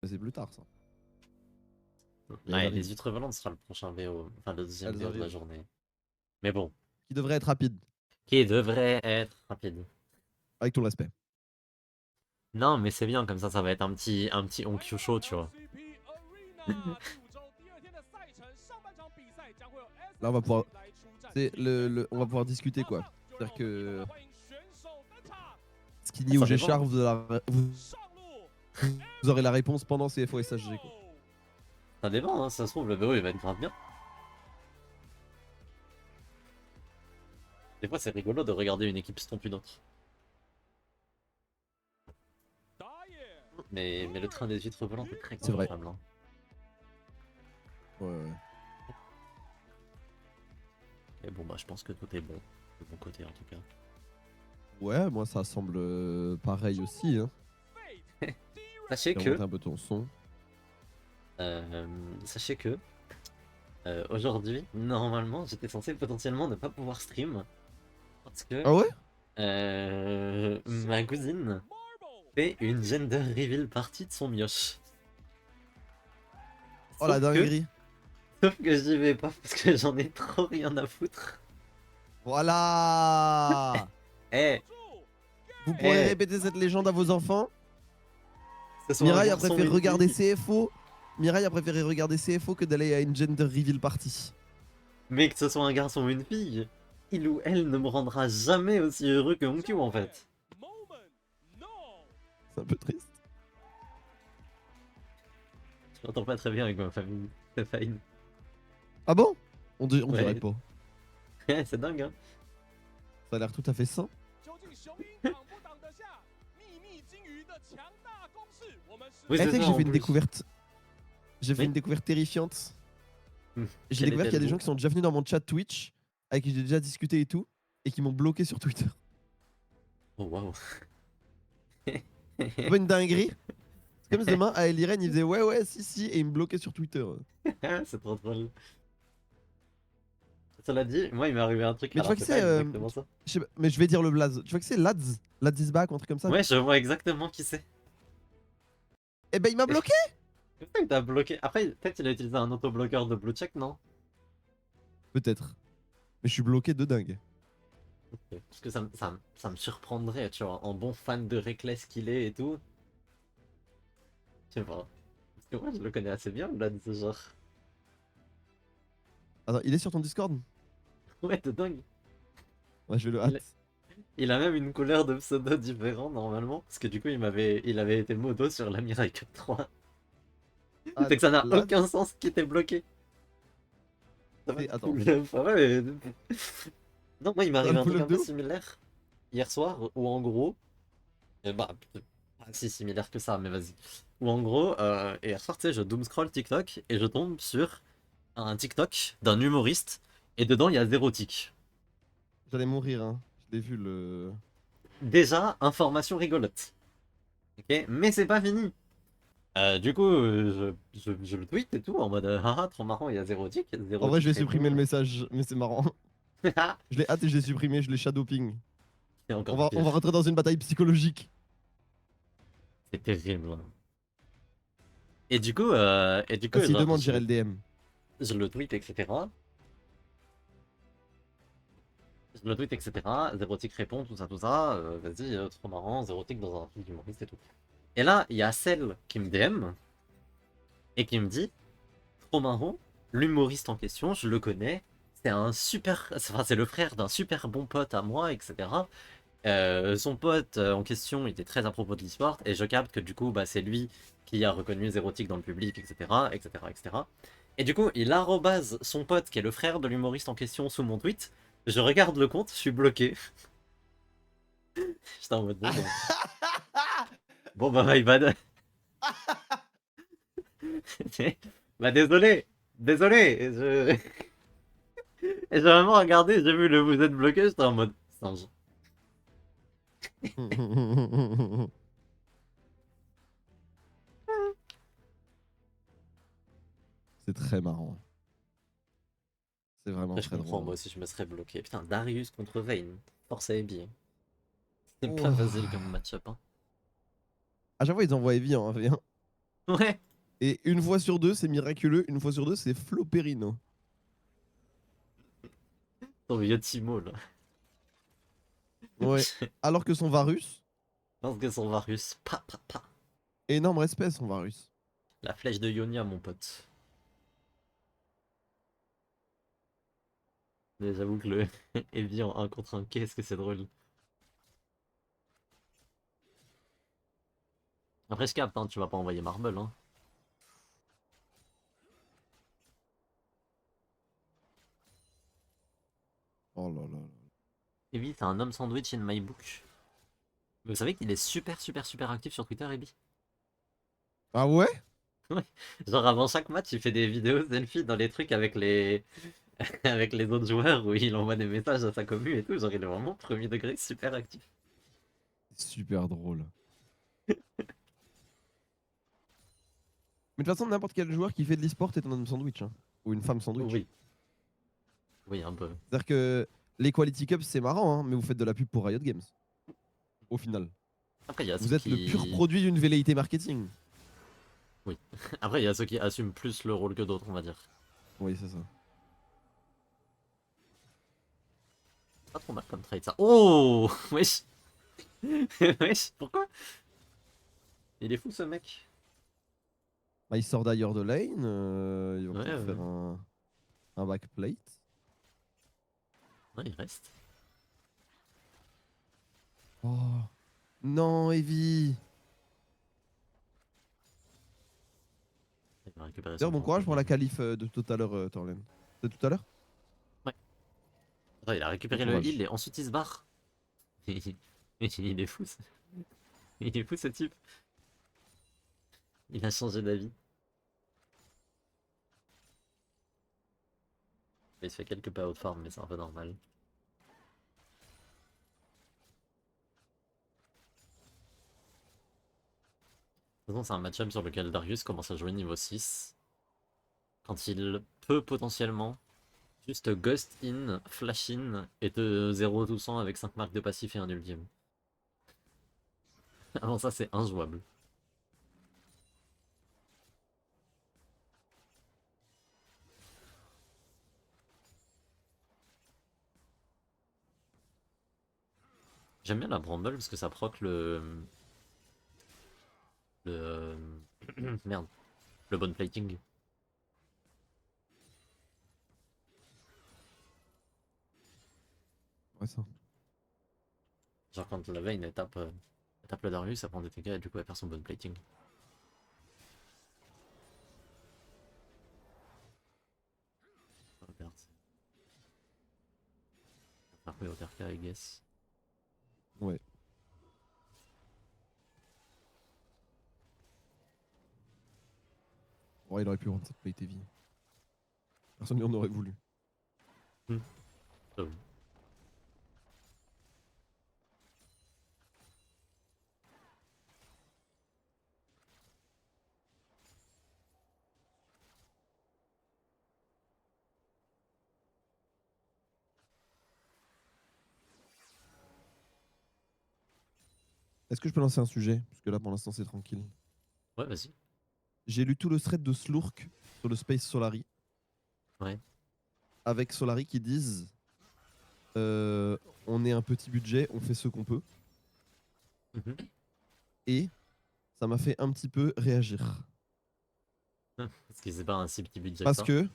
Mais c'est plus tard ça. Mais Ouais, elles les arrivent. huîtres volantes sera le prochain VO, enfin le deuxième Elles VO de la arrivent. journée. Mais bon, Qui devrait être rapide, qui devrait être rapide. avec tout le respect. Non, mais c'est bien, comme ça va être un petit Onkyo show, tu vois. Là on va pouvoir, on va pouvoir discuter quoi. C'est-à-dire que Skinny ou Ça dépend. Géchard, vous aurez la réponse pendant CFO et SHG quoi. Ça dépend, hein, ça se trouve, le VO il va être grave bien. Des fois, c'est rigolo de regarder une équipe stomp une autre. Mais le train des huîtres volantes est très C'est vrai. confortable. Hein. Ouais. Et bon, bah, je pense que tout est bon. De mon côté, en tout cas. Ouais, moi ça semble pareil aussi. Hein. Sachez Fais que... remonter un peu ton son. Sachez que... aujourd'hui, normalement, j'étais censé potentiellement ne pas pouvoir stream. Parce que... Ah ouais? ma cousine fait une gender reveal party de son mioche. Oh la dinguerie. Sauf que j'y vais pas parce que j'en ai trop rien à foutre. Voilà. Eh, Vous pourrez répéter cette légende à vos enfants. Mireille a préféré regarder CFO. Mireille a préféré regarder CFO que d'aller à une gender reveal party. Mais que ce soit un garçon ou une fille, il ou elle ne me rendra jamais aussi heureux que Onkyo en fait. C'est un peu triste. Je m'entends pas très bien avec ma famille, c'est fine. Ah bon? On dirait Ouais. pas. C'est dingue hein. Ça a l'air tout à fait sain. Oui, Eh, tu sais que ça, j'ai en fait une plus. découverte. J'ai fait Oui. une découverte terrifiante. J'ai Quel découvert qu'il y a des était-elle gens qui sont déjà venus dans mon chat Twitch, avec qui j'ai déjà discuté et tout, et qui m'ont bloqué sur Twitter. Oh waouh. C'est pas une dinguerie? C'est comme demain, à Eliren, il faisait ouais, si, et il me bloquait sur Twitter. C'est trop drôle. Cela dit, moi il m'est arrivé un truc, Mais tu vois alors que c'est pas c'est. exactement ça. Mais je vais dire le blaze. Tu vois que c'est Lads? Lads is back, ou un truc comme ça? Ouais, je vois exactement qui c'est. Eh ben, il m'a bloqué! Putain, il t'a bloqué. Après, peut-être il a utilisé un autobloqueur de blue check, non? Peut-être. Mais je suis bloqué de dingue. Parce que ça me surprendrait, tu vois, en bon fan de Reckless qu'il est et tout. Je sais pas. Parce que moi, je le connais assez bien, là, de ce genre. Attends, il est sur ton Discord? Ouais, de dingue. Ouais, je vais le Il, hâte. il a même une couleur de pseudo différent, normalement. Parce que du coup, il avait été modo sur la Mirai Cup 3. Ah, C'est que ça n'a Lads, aucun sens qu'il était bloqué. Ça va c'est. être Attends. cool. Enfin, ouais, non, moi, il m'est T'as arrivé le un truc pull-up un de peu ouf? similaire hier soir, où en gros. Bah, pas si similaire que ça, mais vas-y. Où en gros, hier soir, tu sais, je doom scroll TikTok et je tombe sur un TikTok d'un humoriste et dedans il y a zéro tic. J'allais mourir, hein. Je l'ai vu le. Déjà, information rigolote. Ok, mais c'est pas fini. Du coup, je le tweet et tout en mode haha, trop marrant, il y a zéro tic. En Zéro vrai, je tic vais supprimer le répond. message, mais c'est marrant. Je l'ai hâte et je l'ai supprimé, je l'ai shadowping. C'est On encore va, on va pire. rentrer dans une bataille psychologique. C'est terrible. Et du Ah, coup s'il genre, demande, j'irai le DM. je le tweet, etc. Je le tweet, etc. Zérotique répond, tout ça. Vas-y, trop marrant, Zérotique dans un truc d'humoriste et tout. Et là, il y a celle qui me DM et qui me dit trop marrant, l'humoriste en question, je le connais. C'est un super. Enfin, c'est le frère d'un super bon pote à moi, etc. Son pote en question était très à propos de l'e-sport et je capte que du coup, bah, c'est lui qui a reconnu Zérotique dans le public, etc. etc., etc. Et du coup, il arrobase son pote qui est le frère de l'humoriste en question sous mon tweet. Je regarde le compte, je suis bloqué. J'étais en mode bon, bah, bon, bah, my bad. Bah, désolé, désolé. Et j'ai vraiment regardé, j'ai vu le vous êtes bloqué, j'étais en mode singe. C'est très marrant. C'est vraiment Après, je très comprends, drôle. moi aussi je me serais bloqué. Putain, Darius contre Vayne. Force AB. C'est pas Ouah. facile comme match-up, hein. À chaque fois, ils envoient Evie en 1v1. Ouais. Et une fois sur deux, c'est miraculeux. Une fois sur deux, c'est Floperino. Ton vieux Timo, là. Ouais. Alors que son Varus, Lance que son Varus. Pa, pa, pa. énorme respect son Varus. La flèche de Ionia, mon pote. Mais j'avoue que le Heavy en 1 contre 1, qu'est-ce que c'est drôle. Après, je capte, hein, tu vas pas envoyer Marble. Hein. Oh là là. Heavy, c'est un homme sandwich in my book. Mais vous savez qu'il est super, super, super actif sur Twitter, Heavy. Ah ouais? Ouais. Genre, avant chaque match, il fait des vidéos selfie dans les trucs avec les... avec les autres joueurs où il envoie des messages à sa commu et tout. Genre, il est vraiment premier degré, super actif. Super drôle. Mais de toute façon, n'importe quel joueur qui fait de l'e-sport est un homme sandwich. Hein. Ou une femme sandwich. Oui. Oui, un peu. C'est-à-dire que les Quality Cups, c'est marrant, hein, mais vous faites de la pub pour Riot Games. Au final. Après, il y a ceux Vous êtes le pur qui... produit d'une velléité marketing. Oui. Après, il y a ceux qui assument plus le rôle que d'autres, on va dire. Oui, c'est ça. Pas trop mal comme trade, ça. Oh wesh. Wesh, pourquoi? Il est fou, ce mec. Bah, il sort d'ailleurs de lane. Il va Ouais, peut-être faire un backplate. ouais, il reste. Oh. Non, Evie. Il va récupérer D'ailleurs, son bon temps. courage pour la qualif de tout à l'heure, Torlen. C'est tout à l'heure? Ouais. Attends, il a Bon récupéré le courage. heal et ensuite il se barre. Il est fou, il est fou ce type. Il a changé d'avis. Il se fait quelques pas haute farm, mais c'est un peu normal. De toute façon, c'est un match-up sur lequel Darius commence à jouer niveau 6. Quand il peut potentiellement juste ghost in, flash in et te 0 tout 100 avec 5 marques de passif et un ultime. Avant ça, c'est injouable. J'aime bien la Bramble parce que ça proc le merde, le bon plating. Ouais, ça. Genre quand la Vayne elle tape le Darius, ça prend des dégâts et du coup elle perd son bon plating. On va perdre. On va faire au TRK, I guess. Ouais. Ouais, il aurait pu rendre cette plate Evie. Personne n'en aurait voulu. J'avoue. Est-ce que je peux lancer un sujet? Parce que là, pour l'instant, c'est tranquille. Ouais, vas-y. J'ai lu tout le thread de Slurk sur le Space Solari. Ouais. Avec Solari qui disent on est un petit budget, on fait ce qu'on peut. Mhm. Et ça m'a fait un petit peu réagir. Parce que c'est pas un si petit budget que Parce ça. que,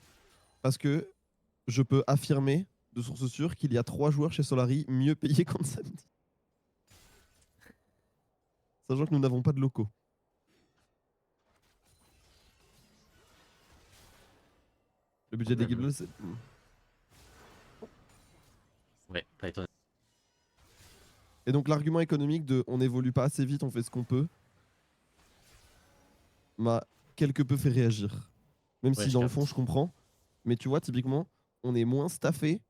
parce que je peux affirmer de source sûre qu'il y a 3 joueurs chez Solari mieux payés qu'en samedi. Sachant que nous n'avons pas de locaux. Le budget des Même. guilds, c'est... Ouais, pas étonnant. Et donc l'argument économique de on n'évolue pas assez vite, on fait ce qu'on peut, m'a quelque peu fait réagir. Même Ouais, si je dans le fond capte. je comprends. Mais tu vois, typiquement, on est moins staffé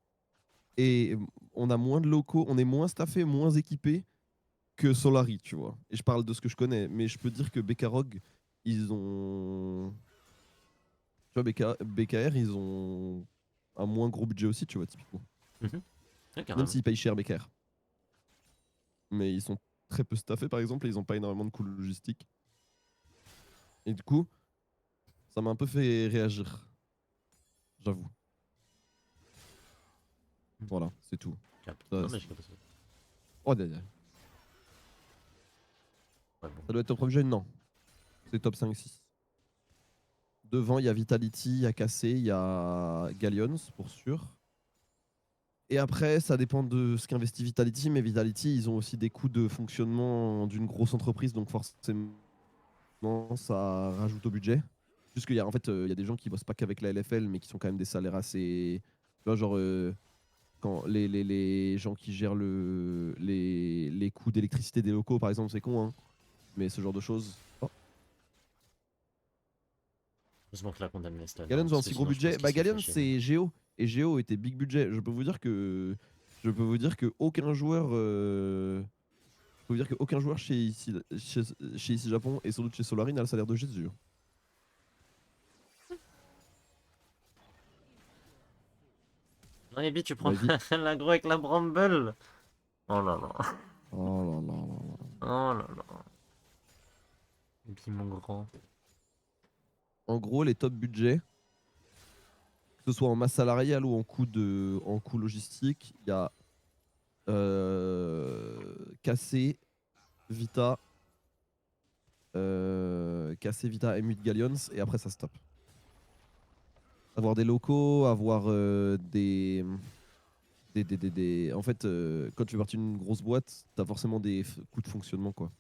et on a moins de locaux, on est moins staffé, moins équipé que Solari, tu vois. Et je parle de ce que je connais, mais je peux dire que Bekarog, ils ont... Tu vois, BKR, ils ont un moins gros budget aussi, tu vois, typiquement. Mhm. Ouais, Même carrément. s'ils payent cher BKR. Mais ils sont très peu staffés, par exemple, et ils n'ont pas énormément de coûts logistiques. Et du coup, ça m'a un peu fait réagir. J'avoue. Voilà, c'est tout. Ça, Non, mais j'ai capté. oh, derrière. Ouais, bon. Ça doit être top objet? Non. C'est top 5-6. Devant, il y a Vitality, il y a Cassé, il y a Galleons, pour sûr. Et après, ça dépend de ce qu'investit Vitality, mais Vitality, ils ont aussi des coûts de fonctionnement d'une grosse entreprise, donc forcément, ça rajoute au budget. Juste qu'il y a, en fait, il y a des gens qui bossent pas qu'avec la LFL, mais qui sont quand même des salaires assez. Tu vois, genre, quand les gens qui gèrent les coûts d'électricité des locaux, par exemple, c'est con, hein. Mais ce genre de choses. Oh. Heureusement que la condamné cette année, Galleons ont un parce que si gros sinon je pense budget. qu'il Bah, se fait Galleons, chier. c'est Géo. Et Géo était big budget. Je peux vous dire que aucun joueur. Je peux vous dire qu'aucun joueur chez ici Japon et sans doute chez Solari n'a le salaire de Jésus. Non, Ebi, tu prends Ouais, vite. l'agro avec la Bramble. Oh là là. Oh là là là là. Oh là là. Ebi, mon grand. En gros, les top budgets, que ce soit en masse salariale ou en coût logistique, il y a KC, Vita, M8 Galleons, et après ça stoppe. Avoir des locaux, avoir En fait, quand tu fais partie d'une grosse boîte, t'as forcément des coûts de fonctionnement, quoi.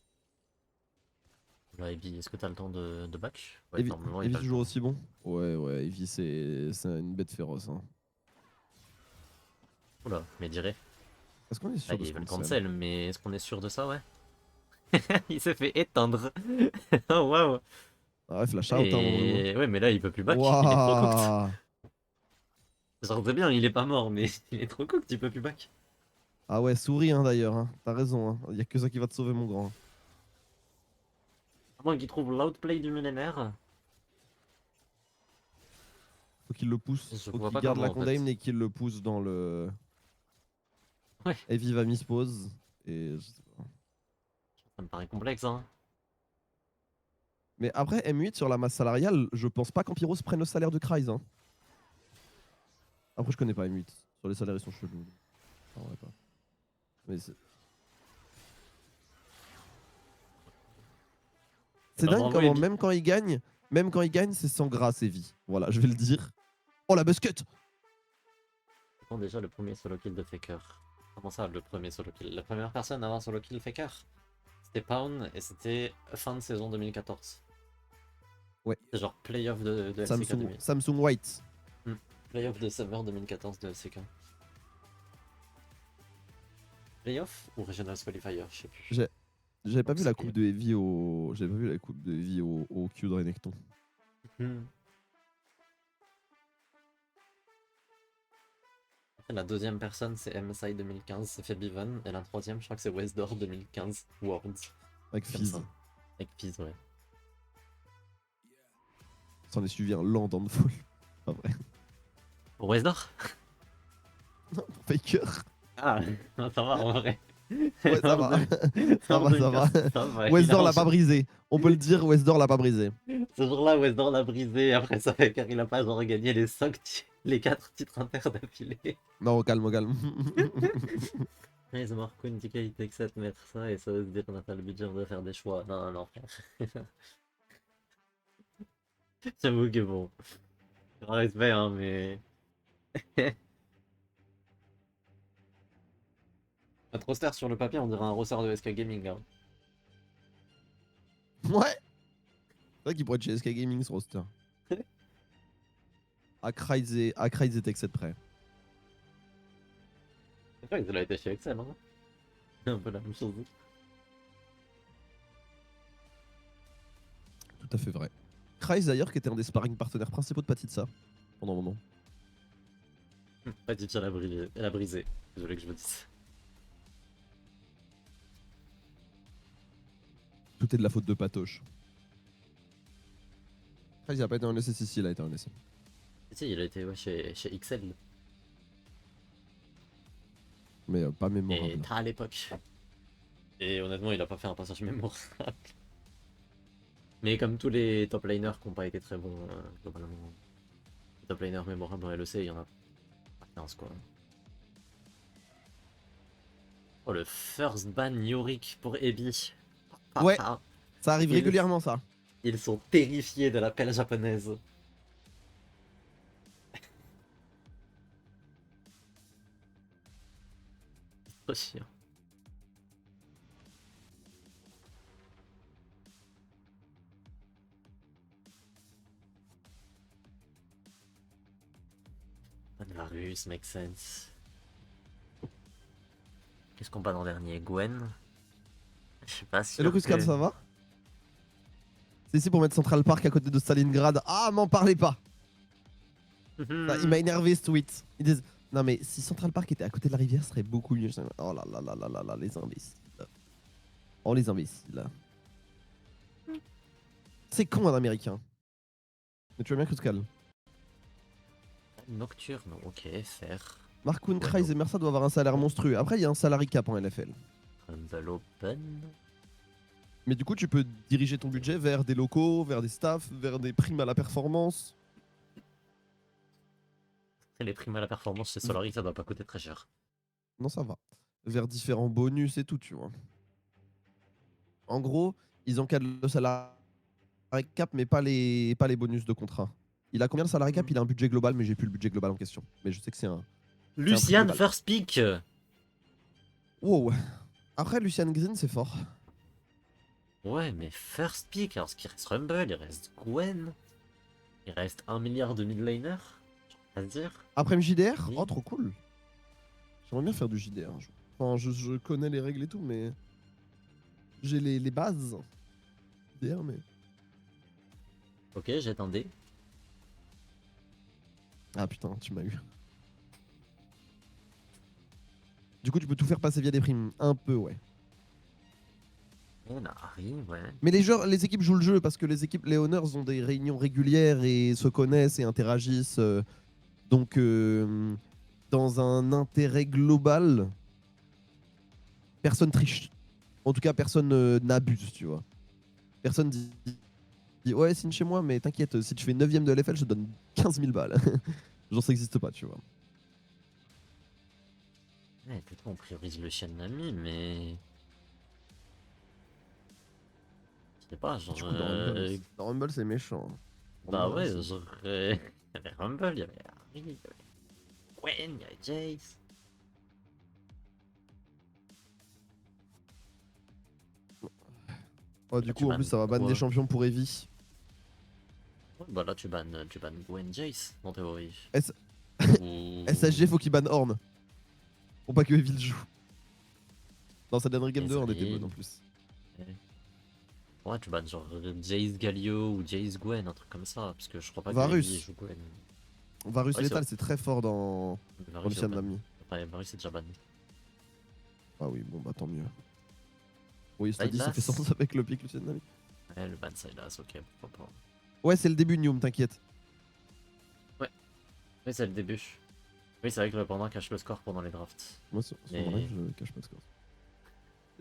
Là, Ebi, est-ce que t'as le temps de back? Ouais, Evie, normalement, il Evie a le toujours temps. aussi bon? Ouais, ouais, Evie, c'est une bête féroce, hein. Oula, mais dirait. Est-ce qu'on est Ah, sûr de ce il veut le cancel? cancel, mais est-ce qu'on est sûr de ça, ouais? Il s'est fait éteindre. Oh, waouh. Ah ouais, flash out, hein, mon loulou. Et ouais, mais là, il peut plus back. Il est trop cooked. Waouh! Genre, c'est bien, il est pas mort, mais il est trop cooked, il peut plus back. Ah ouais, souris, hein, d'ailleurs, hein. T'as raison, hein. Y a que ça qui va te sauver, mon grand. À moins qu'il trouve l'outplay du millénaire. Faut qu'il le pousse. Je Faut vois qu'il pas garde comment, la en fait. condamne et qu'il le pousse dans le. Ouais, Evie va mispose. Et je sais pas. ça me paraît complexe, hein. Mais après, M8 sur la masse salariale, je pense pas qu'Ampiros prenne le salaire de Kryze, hein. Après, je connais pas M8. Sur les salaires, ils sont chelous. En vrai, pas. Mais c'est Alors, dingue bravo, comment, Ebi. même quand il gagne, c'est sans grâce, Evie. Voilà, je vais le dire. Oh, la buscut! Quand déjà le premier solo kill de Faker. Comment ça, le premier solo kill? La première personne à avoir solo kill Faker, c'était Pawn et c'était fin de saison 2014. Ouais. C'est genre playoff de LCK Samsung, 2000. Samsung White. Playoff de Summer 2014 de LCK. Playoff ou Regionals Qualifier, je sais plus. J'ai- J'avais pas Donc vu la c'est coupe playoff. de Heavy au. J'avais pas vu la coupe de Heavy au Q de Renekton. Hmm. Après, la deuxième personne c'est MSI 2015, c'est Fabivan. Et la troisième, je crois que c'est Westdoor 2015 Worlds. Avec Comme Fizz. ça. Avec Fizz, ouais. S'en est suivi un land en full. Pas vrai. Pour Westdoor? Non, pour Faker. Ah, ça va en vrai. Ouais, ça Hors va. de... Ça hors va, de ça va. casse, ça va. Il a Westdoor l'a pas enchaîné. brisé. On peut le dire, Westdoor l'a pas brisé. Ce jour-là, Westdoor l'a brisé. Après ça, car il a pas genre gagné les 4 titres inters d'affilée. Non, au calme, au calme. Ils ont marqué une ticket, il take 7 mettre ça et ça veut se dire qu'on n'a pas le budget de faire des choix. Non, non, frère. J'avoue que bon. Grand respect, hein, mais. Notre roster sur le papier, on dirait un roster de SK Gaming. Hein. Ouais. C'est vrai qu'il pourrait être chez SK Gaming ce roster. À Cryze et Tech 7 près. C'est vrai qu'il a été chez Excel. Hein. C'est un peu la même chose. Tout à fait vrai. Cryze d'ailleurs, qui était un des sparring partenaires principaux de Patitsa pendant un moment. Patitcha elle a brisé. Désolé que je vous dise. Tout est de la faute de Patoche. Cryze, il a pas été un essai, si, il a été un essai. Si, il a été ouais, chez XL. Mais pas Et mémorable. t'as à l'époque. Et honnêtement, il a pas fait un passage mémorable. Mais comme tous les top laners qui n'ont pas été très bons, globalement. Les top laners mémorables dans LEC, il y en a pas 15 quoi. Oh, le first ban Yorick pour Ebi. Ouais, Ah, ça arrive ils, régulièrement ça. ils sont terrifiés de l'appel japonaise. C'est trop chiant. Varus, make sense. Qu'est-ce qu'on bat en dernier? Gwen? Je suis pas sûr Hello Cuscal, ça va? C'est ici pour mettre Central Park à côté de Stalingrad. Ah, m'en parlez pas. Ça, il m'a énervé ce tweet. Ils disent non mais si Central Park était à côté de la rivière, ce serait beaucoup mieux. Oh là là là là là là, les imbéciles. Oh les imbéciles. C'est con un américain. Mais tu vois bien Cuscal. Nocturne, ok, faire. Markun, Ouais, Kreis et Mersa doivent avoir un salaire monstrueux. Après, il y a un salary cap en LFL. Rumble Open. Mais du coup, tu peux diriger ton budget vers des locaux, vers des staffs, vers des primes à la performance. Et les primes à la performance chez Solari, ça doit pas coûter très cher. Non, ça va. Vers différents bonus et tout, tu vois. En gros, ils encadrent le salary cap, mais pas les bonus de contrat. Il a combien de salary cap? Il a un budget global, mais j'ai plus le budget global en question. Mais je sais que c'est un prix Lucian global. first pick. Wow. Après, Lucian Green, c'est fort. Ouais, mais first pick, alors ce qui reste Rumble, il reste Gwen, il reste 1 milliard de mid laner, à se dire. Après JDR, Oui. oh trop cool. J'aimerais bien faire du JDR un jour. Enfin, je connais les règles et tout, mais j'ai les bases. JDR, mais... Ok, j'attendais. Ah putain, tu m'as eu. Du coup, tu peux tout faire passer via des primes. Un peu, ouais. On arrive, ouais. Mais les équipes jouent le jeu parce que les Honors ont des réunions régulières et se connaissent et interagissent. Donc, dans un intérêt global, personne triche. En tout cas, personne n'abuse, tu vois. Personne dit ouais, signe chez moi, mais t'inquiète, si tu fais 9ème de LFL, je te donne 15 000 balles. Genre, ça n'existe pas, tu vois. Ouais, peut-être qu'on priorise le chien Nami, mais. Je sais pas, genre. Du coup, dans Rumble, c'est méchant. Bah Rumble, ouais, c'est- genre. Il y avait Rumble, il y avait Harry, il y avait Gwen, il y avait Jace. Oh, du Là, tu coup, en plus, bannes ça va ban des quoi? champions pour Eevee. Ouais, bah là, tu bannes Gwen Jace, en théorie. S- Ou. SSG, faut qu'il banne Horn. Pour pas que Evil joue. Dans sa dernière game de Horn était Désolé. bonne en plus. Ouais, tu bannes genre Jace Galio ou Jace Gwen, un truc comme ça, parce que je crois pas que Varus. Evie joue Gwen. Varus Ouais, Lethal, c'est très fort dans Varus, Lucian c'est Nami. Ouais, Varus c'est déjà ban. Ah oui, bon bah tant mieux. Oui, cela dit, ça Silas. fait sens avec le pic Lucian Nami. Ouais, le ban Silas, ok, pourquoi pas. Ouais, c'est le début, Nium, t'inquiète. Oui, c'est le début. Oui, c'est vrai que le pendant cache le score pendant les drafts. Moi, sur Mais- mon live, je cache pas de score.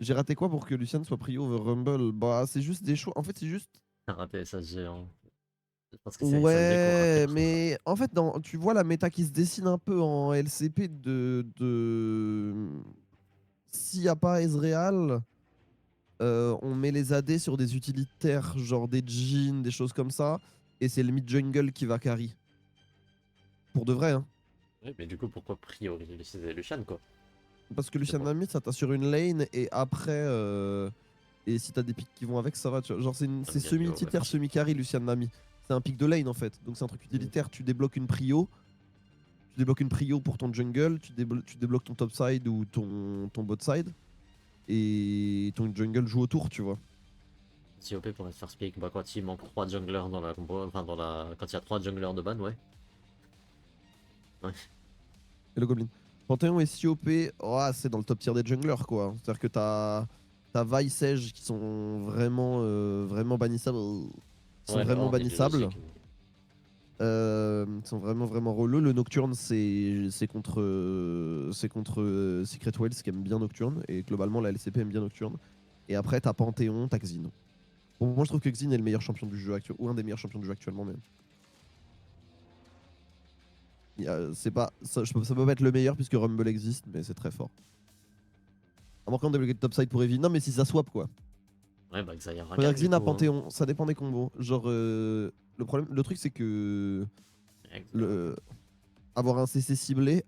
J'ai raté quoi pour que Lucian soit prio over Rumble? Bah, c'est juste des choix. En fait, c'est juste. T'as raté ça géant. Je pense que c'est SMG qu'on Ouais, raté. mais en fait, tu vois la méta qui se dessine un peu en LCP de... S'il n'y a pas Ezreal, on met les AD sur des utilitaires, genre des jeans, des choses comme ça, et c'est le mid-jungle qui va carry. Pour de vrai, hein. Oui, mais du coup, pourquoi prioriser Lucian, quoi? Parce que Lucian bon. Nami, ça t'assure une lane, et après... Et si t'as des pics qui vont avec, ça va. Tu vois. Genre, c'est Galio, semi-utilitaire, ouais. semi-carry, Lucian Nami. C'est un pic de lane en fait. Donc, c'est un truc utilitaire. Tu débloques une prio. Tu débloques une prio pour ton jungle. Tu débloques ton top side ou ton bot side. Et ton jungle joue autour, tu vois. Si OP pour être first pick, bah quand il manque 3 junglers dans la combo, enfin quand il y a 3 junglers de ban, ouais. Et le Goblin. Panthéon et COP, oh, c'est dans le top tier des junglers, quoi. C'est-à-dire que t'as Vi Sage qui sont vraiment bannissables. Sont Ouais, le vraiment Horn est bannissables. logique. Ils sont vraiment relous. Le Nocturne, c'est contre Secret Wells qui aime bien Nocturne. Et globalement, la LCP aime bien Nocturne. Et après, t'as Panthéon, t'as Xino. Bon, moi, je trouve que Xin est le meilleur champion du jeu actuel, ou un des meilleurs champions du jeu actuellement même. C'est pas, ça peut pas être le meilleur puisque Rumble existe, mais c'est très fort. À moins qu'on débloque topside pour Eevee. Non, mais si ça swap quoi. Ouais, bah, Xayah Regarde, Rakan, du Xin a coup. Hein. Panthéon, ça dépend des combos. Genre, le truc c'est que Ouais, Xayah le, avoir un CC ciblé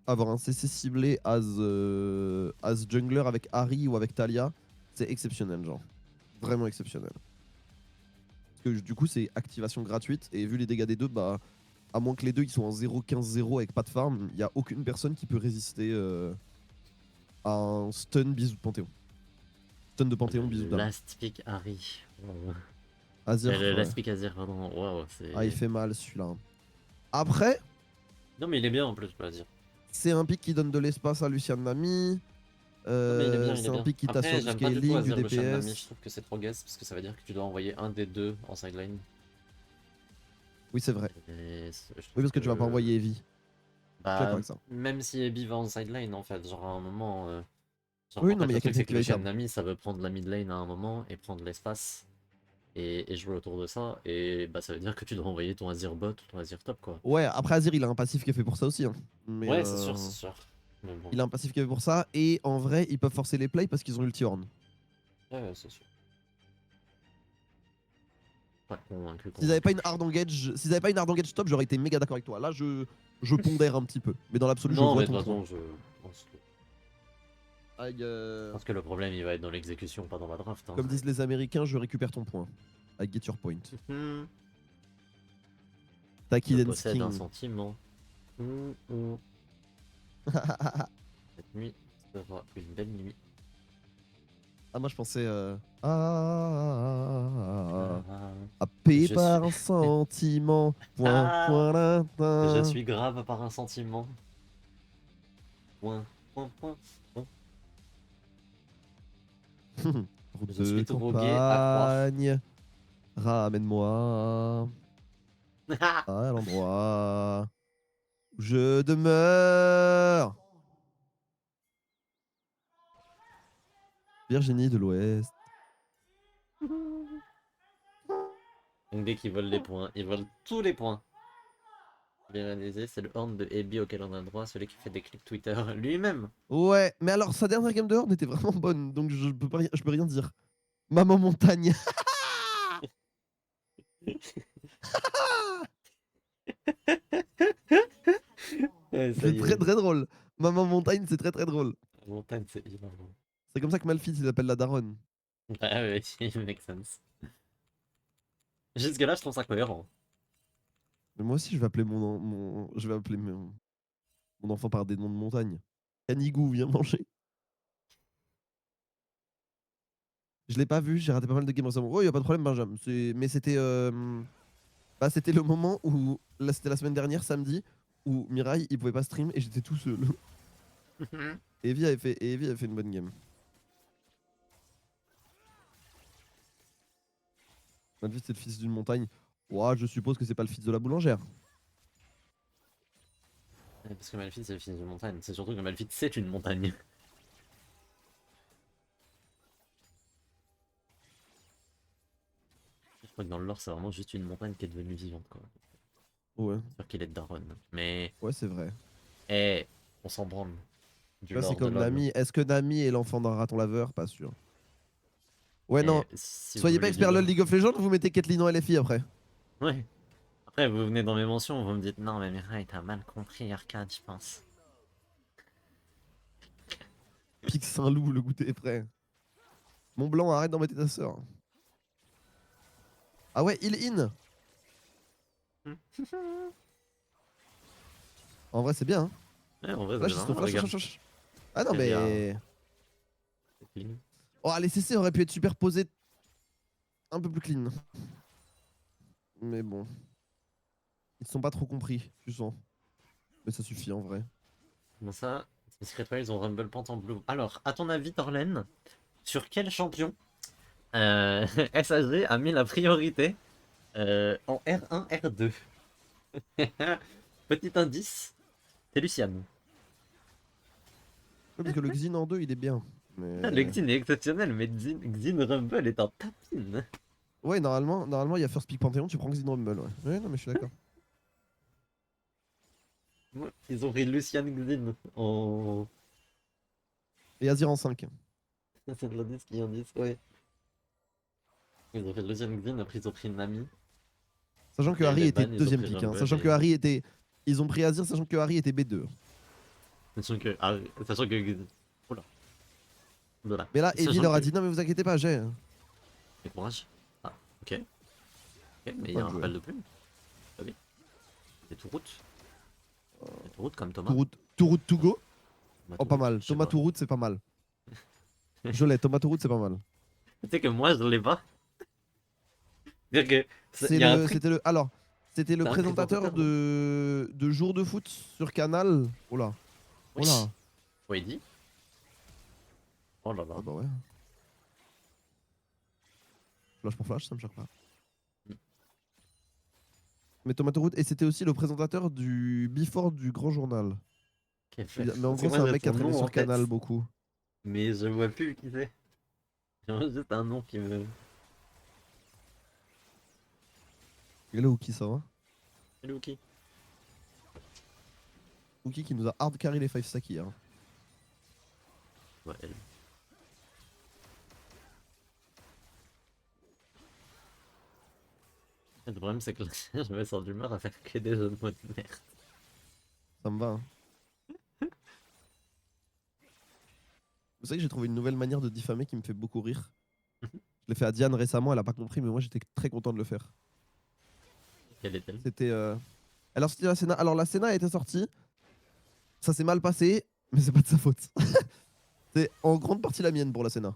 as jungler avec Ahri ou avec Talia, c'est exceptionnel, genre. Vraiment exceptionnel. Parce que du coup, c'est activation gratuite et vu les dégâts des deux, bah, à moins que les deux ils soient en 0-15-0 avec pas de farm, il n'y a aucune personne qui peut résister à un stun bisou de Panthéon. Stun de Panthéon, bisou d'âme. Last pick Harry. Azir, Le ouais. Last pick Azir, pardon. Waouh, Ah, il c'est. fait mal celui-là. Après, Non, mais il est bien en plus, je peux dire. c'est un pick qui donne de l'espace à Lucian Nami. Non, mais il est bien, il est C'est un bien. pick qui t'assure Après, du j'aime pas du tout scaling, du Azir Lucian Nami. Je DPS. trouve que c'est trop guess parce que ça veut dire que tu dois envoyer un des deux en sideline. Oui, c'est vrai. Je Oui, trouve parce que tu vas pas que. envoyer Evie. Je suis d'accord Bah, avec ça. même si Ebi va en sideline, en fait, genre à un moment. Genre, Oui, en non, fait, mais il y le a truc, quelqu'un c'est qui que va Lucian éteindre. Nami, ça veut prendre la mid lane à un moment et prendre l'espace et jouer autour de ça. Et bah, ça veut dire que tu dois envoyer ton Azir bot ou ton Azir top, quoi. Ouais, après Azir, il a un passif qui est fait pour ça aussi. Hein. Mais Ouais, c'est sûr, c'est sûr. Mais bon, il a un passif qui est fait pour ça. Et en vrai, ils peuvent forcer les plays parce qu'ils ont ulti horn. ouais, c'est sûr. Pas convaincu, S'ils avaient convaincu. pas une hard engage, s'ils avaient pas une hard engage top, j'aurais été méga d'accord avec toi. Là, je pondère un petit peu. Mais dans l'absolu, je Non, vois mais de ton toute point. façon, Aïe, je pense que le problème, il va être dans l'exécution, pas dans la draft. Hein. comme disent les Américains, je récupère ton point. I get your point. Mhm. Je Taki Dance possède un King. sentiment. Cette nuit sera une belle nuit. Ah, moi je pensais. Ah, Happé je suis. par un sentiment. Point, Ah, point, là, je là. suis grave par un sentiment. Point, point, point, point. Route Je suis de drogué à croire. campagne. Ramène-moi à l'endroit où je demeure. Virginie de l'Ouest. Donc dès qu'ils volent les points, ils volent tous les points. Bien analysé, c'est le horn de Ebi auquel on a droit, celui qui fait des clips Twitter lui-même. Ouais, mais alors sa dernière game de Horde était vraiment bonne, donc je peux rien dire. Maman Montagne. Ouais, ça C'est y très est. très drôle. Maman Montagne, c'est très très drôle. La montagne, c'est hilarant. C'est comme ça que Malphite il appelle la daronne. Ah ouais, it makes sense. Jusque-là, je trouve ça cohérent. Mais moi aussi, je vais appeler je vais appeler mon enfant par des noms de montagne. Canigou, viens manger. Je l'ai pas vu, j'ai raté pas mal de games récemment. Oh, y a pas de problème, Benjamin. Mais c'était le moment où. Là, c'était la semaine dernière, samedi, où Mirai, il pouvait pas stream et j'étais tout seul. Et Evie avait fait une bonne game. Malphite, c'est le fils d'une montagne. Ouah, je suppose que c'est pas le fils de la boulangère. Ouais, parce que Malphite, c'est le fils d'une montagne. C'est surtout que Malphite, c'est une montagne. Je crois que dans le lore, c'est vraiment juste une montagne qui est devenue vivante, quoi. Ouais, Sûr qu'il est de Daron. Mais, ouais, c'est vrai. eh, on s'en branle. Du Tu vois, c'est lore de comme LoL. Nami. Est-ce que Nami est l'enfant d'un raton laveur? Pas sûr. Ouais, non. Et si vous Soyez pas voulez du expert LoL lore. League of Legends, vous mettez Caitlyn en LFI après. Ouais. Après, vous venez dans mes mentions, vous me dites non, mais Mirai, t'as mal compris Arcade, je pense. Pique Saint-Loup, le goûter est prêt. Mont Blanc, arrête d'embêter ta sœur. Ah ouais, il in. En vrai, c'est bien. Hein. Ouais, en vrai, c'est Flash, ils sont vraiment, flash, flash, regarde. flash, flash. Ah non, Il y a mais. c'est clean. Oh, les CC auraient pu être superposés un peu plus clean. Mais bon. Ils sont pas trop compris, tu sens. Mais ça suffit en vrai. Comment ça? Secret Wild, ils ont Rumble Pant en blue. Alors, à ton avis, Torlen, sur quel champion SAG a mis la priorité en R1, R2? Petit indice, c'est Luciane. Ouais, parce que le Xin en 2, il est bien. Le Mais. Xin est exceptionnel, mais Xin Rumble est en tapine. Ouais, normalement, il y a First Pick Panthéon, tu prends Xin Rumble. Ouais, ouais, non, mais je suis d'accord. Ouais, ils ont pris Lucian Xin en. Et Azir en 5. C'est de l'indice qui indice, ouais. Ils ont fait Lucian Xin, après ils ont pris Nami. Sachant que Et Harry les était ban, ils ont deuxième pris pick. Hein. Rumble Sachant que et. Harry était. Ils ont pris Azir, sachant que Harry était B2. Sachant que. Ah, sachant que. Oula. Voilà. Mais là, Evie Sachant leur que. a dit non, mais vous inquiétez pas, j'ai. Mais courage. Ah, ok. Ok, mais il y a Bonne un jouée. rappel de plume. Ah oui. C'est tout route. C'est tout route comme Thomas. Touroute to go. Thomas Oh, tout pas route, mal. je sais Thomas pas. Touroute, c'est pas mal. Je l'ai, Thomas Touroute, c'est pas mal. Tu sais que moi je l'ai pas. C'est-à-dire que. Il y a un truc. C'était le. Alors, c'était le C'est un présentateur présentateur, non? de Jour de foot sur Canal. Oh là. Oh Oui. là. Ouais, il dit. Oh là Ah là. bah ouais. Flash pour flash, ça me choque pas. Mais Thomas Touroute. Et c'était aussi le présentateur du Before du Grand Journal. Quel fait. Mais en Parce que gros, moi c'est un j'ai mec qui son a traîné nom en sur Canal tête. beaucoup. Mais je vois plus qui c'est. J'ai juste un nom qui me. Et là, Ouki, ça va. C'est Luki. Ouki qui nous a hard carry les 5 Saki. Hein. Ouais, elle. Le problème c'est que là, je me sens d'humeur à faire que des jeux de mots de merde. Ça me va. Hein. Vous savez que j'ai trouvé une nouvelle manière de diffamer qui me fait beaucoup rire. Je l'ai fait à Diane récemment, elle a pas compris, mais moi j'étais très content de le faire. Quelle est-elle? C'était. Alors, c'était la Sénat. Alors, la Sénat était sortie, ça s'est mal passé, mais c'est pas de sa faute. C'est en grande partie la mienne pour la Sénat.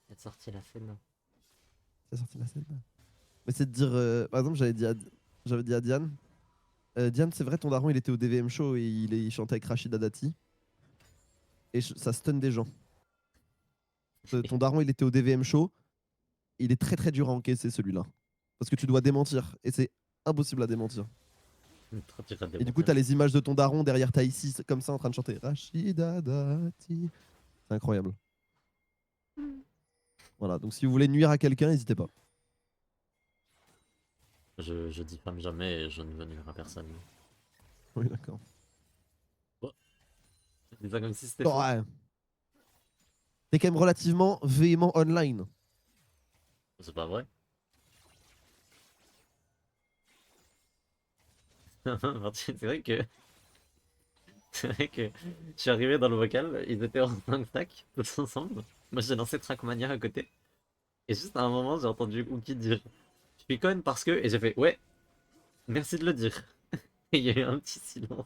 Elle est sortie la scène. C'est sorti la Sénat. Mais c'est de dire. Par exemple, j'avais dit à Diane Diane, c'est vrai, ton daron il était au DVM Show et il chantait avec Rachida Dati. Et ça stun des gens. Ton daron il était au DVM Show, il est très très dur à encaisser celui-là. Parce que tu dois démentir. Et c'est impossible à démentir. Trop dur à Et du coup, démentir. t'as les images de ton daron derrière Taïsi, comme ça, en train de chanter Rachida Dati. C'est incroyable. Voilà, donc si vous voulez nuire à quelqu'un, n'hésitez pas. Je diffame jamais et je ne veux nuire à personne. Oui, d'accord. Oh, dis ça comme si c'était Oh, faux. ouais. T'es quand même relativement véhément online. C'est pas vrai. C'est vrai que. C'est vrai que je suis arrivé dans le vocal, ils étaient en 5 stack, tous ensemble. Moi j'ai lancé Trackmania à côté. Et juste à un moment, j'ai entendu Uki dire je suis con parce que. Et j'ai fait ouais, merci de le dire. Et il y a eu un petit silence.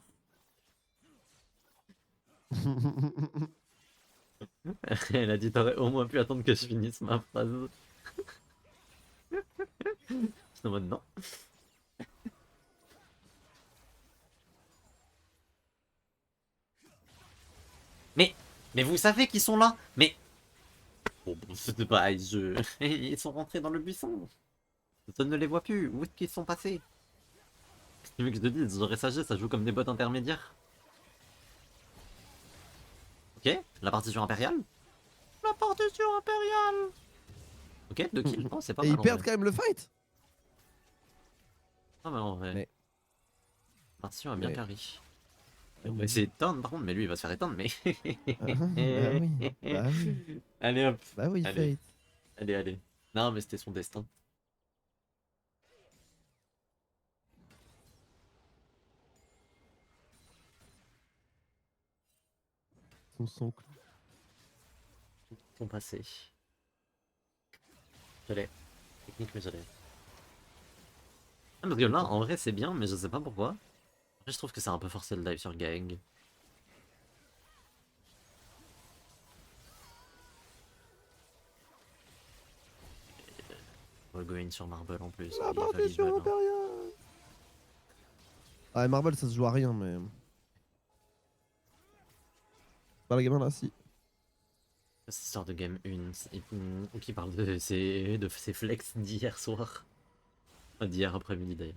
Elle a dit t'aurais au moins pu attendre que je finisse ma phrase. J'étais en mode non. Mais. Mais vous savez qu'ils sont là. Mais. Bon, c'était pas. Ils sont rentrés dans le buisson. Je ne les vois plus. Où est-ce qu'ils sont passés? Qu'est-ce que tu veux que je te dise? J'aurais sagesse, ça joue comme des bots intermédiaires. Ok, la partition impériale. La partition impériale. Ok, 2 kills. Non, c'est pas Et mal ils en perdent vrai. quand même le fight. Pas mal en vrai. Mais, La partition est bien mais, carré. ah On va oui. essayer de éteindre par contre, mais lui il va se faire éteindre, mais. Ah, bah oui, bah oui, Allez hop. bah oui, Allez, Fate. allez, allez. Non, mais c'était son destin. Son Son passé. Je l'ai. Technique, mais je l'ai. Ah, parce que là, en vrai, c'est bien, mais je sais pas pourquoi. Après, je trouve que c'est un peu forcé le dive sur Gang. Going sur Marble en plus. La Il est valide, partition voilà. impériale. Ah, et Marble, ça se joue à rien, mais. Pas la gamin là, si. Cette histoire de game 1, qui parle de ses flex d'hier soir. Enfin, d'hier après-midi d'ailleurs.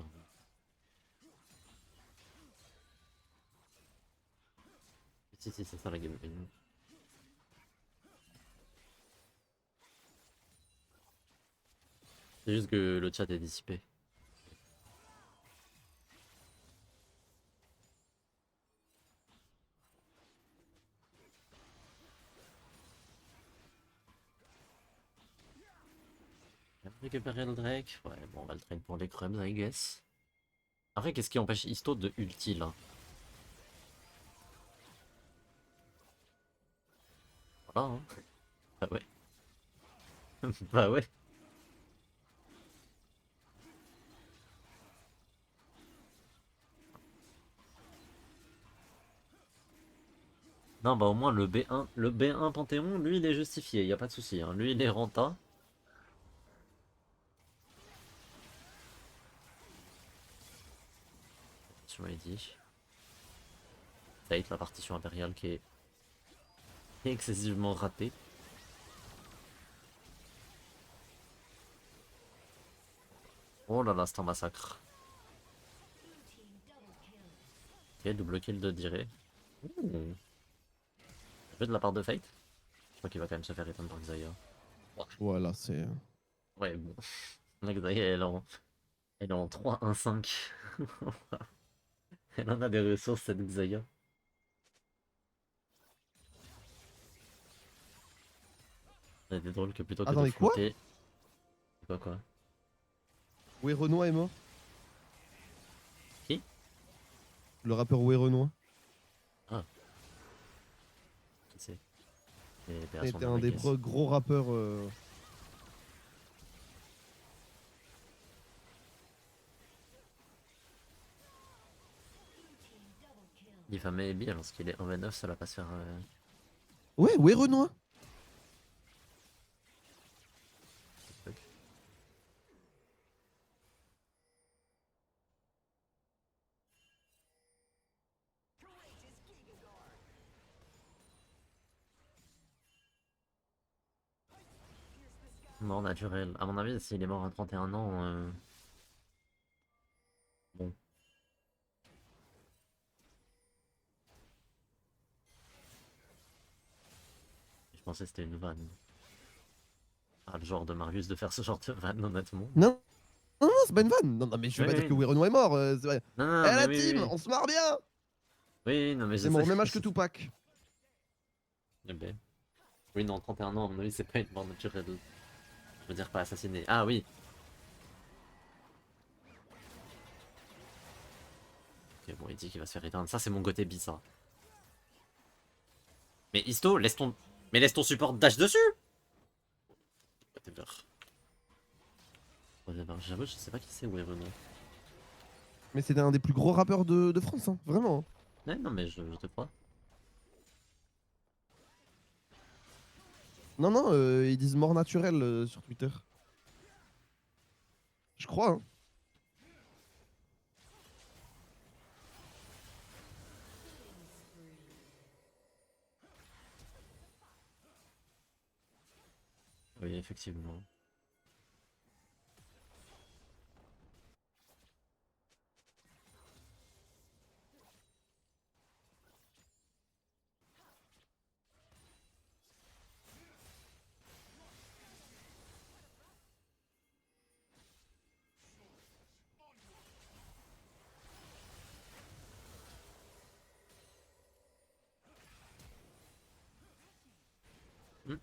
Si, si, c'est ça la game 1. C'est juste que le chat est dissipé. On va récupérer le Drake. Ouais, bon, on va le train pour les crumbs, I guess. Après, qu'est-ce qui empêche Histo de ulti là? Voilà, hein. Bah ouais. Bah ouais. Non, bah au moins le B1 Panthéon, lui il est justifié, y a pas de souci, hein. Lui il est renta. Tu m'as dit. Fate, la partition impériale qui est excessivement ratée. Oh là là, c'est un massacre. Ok, double kill de Diré. Ouh. Jeu de la part de Fate. Je crois qu'il va quand même se faire éteindre par Xayah. Ouais, Voilà, c'est. ouais, bon. La Xayah elle est en 3-1-5. Elle en a des ressources cette Xayah. Ça a été drôle que plutôt que de Attendez, quoi? flotter. Quoi? Où Renoir est mort? Qui? Le rappeur Où Renoir Ah, qui c'est? Et paix à son était âme, un I des guess. gros rappeurs. Diffamer Abby alors qu'il est 1v9, ça va pas se faire. Ouais, Où Renoir Truc. Mort naturel. À mon avis, s'il est mort à 31 ans, bon. Je pensais que c'était une vanne. Ah, le genre de Marius de faire ce genre de vanne, honnêtement. Non, non, non, c'est pas une vanne. Non, non, mais je Oui, veux pas dire oui, que non. Où Renoir est mort. Non, Eh non, mais la oui, oui, team, oui. on se marre bien. Oui, non, mais Il je est mort sais. au même âge que Tupac. Eh ben. Oui, non, 31 ans, à mon avis, c'est pas une mort naturelle. Je veux dire, pas assassiné. Ah oui. Ok, bon, il dit qu'il va se faire éteindre. Ça, c'est mon côté bizarre. Mais Isto, laisse ton. Mais laisse ton support dash dessus! Whatever. Whatever. J'avoue, je sais pas qui c'est, ouais, vraiment. Mais c'était un des plus gros rappeurs de France, hein, vraiment. Hein. Ouais, non, mais je te crois. Non, non, ils disent mort naturelle sur Twitter. Je crois, hein. Oui, effectivement. Hmm.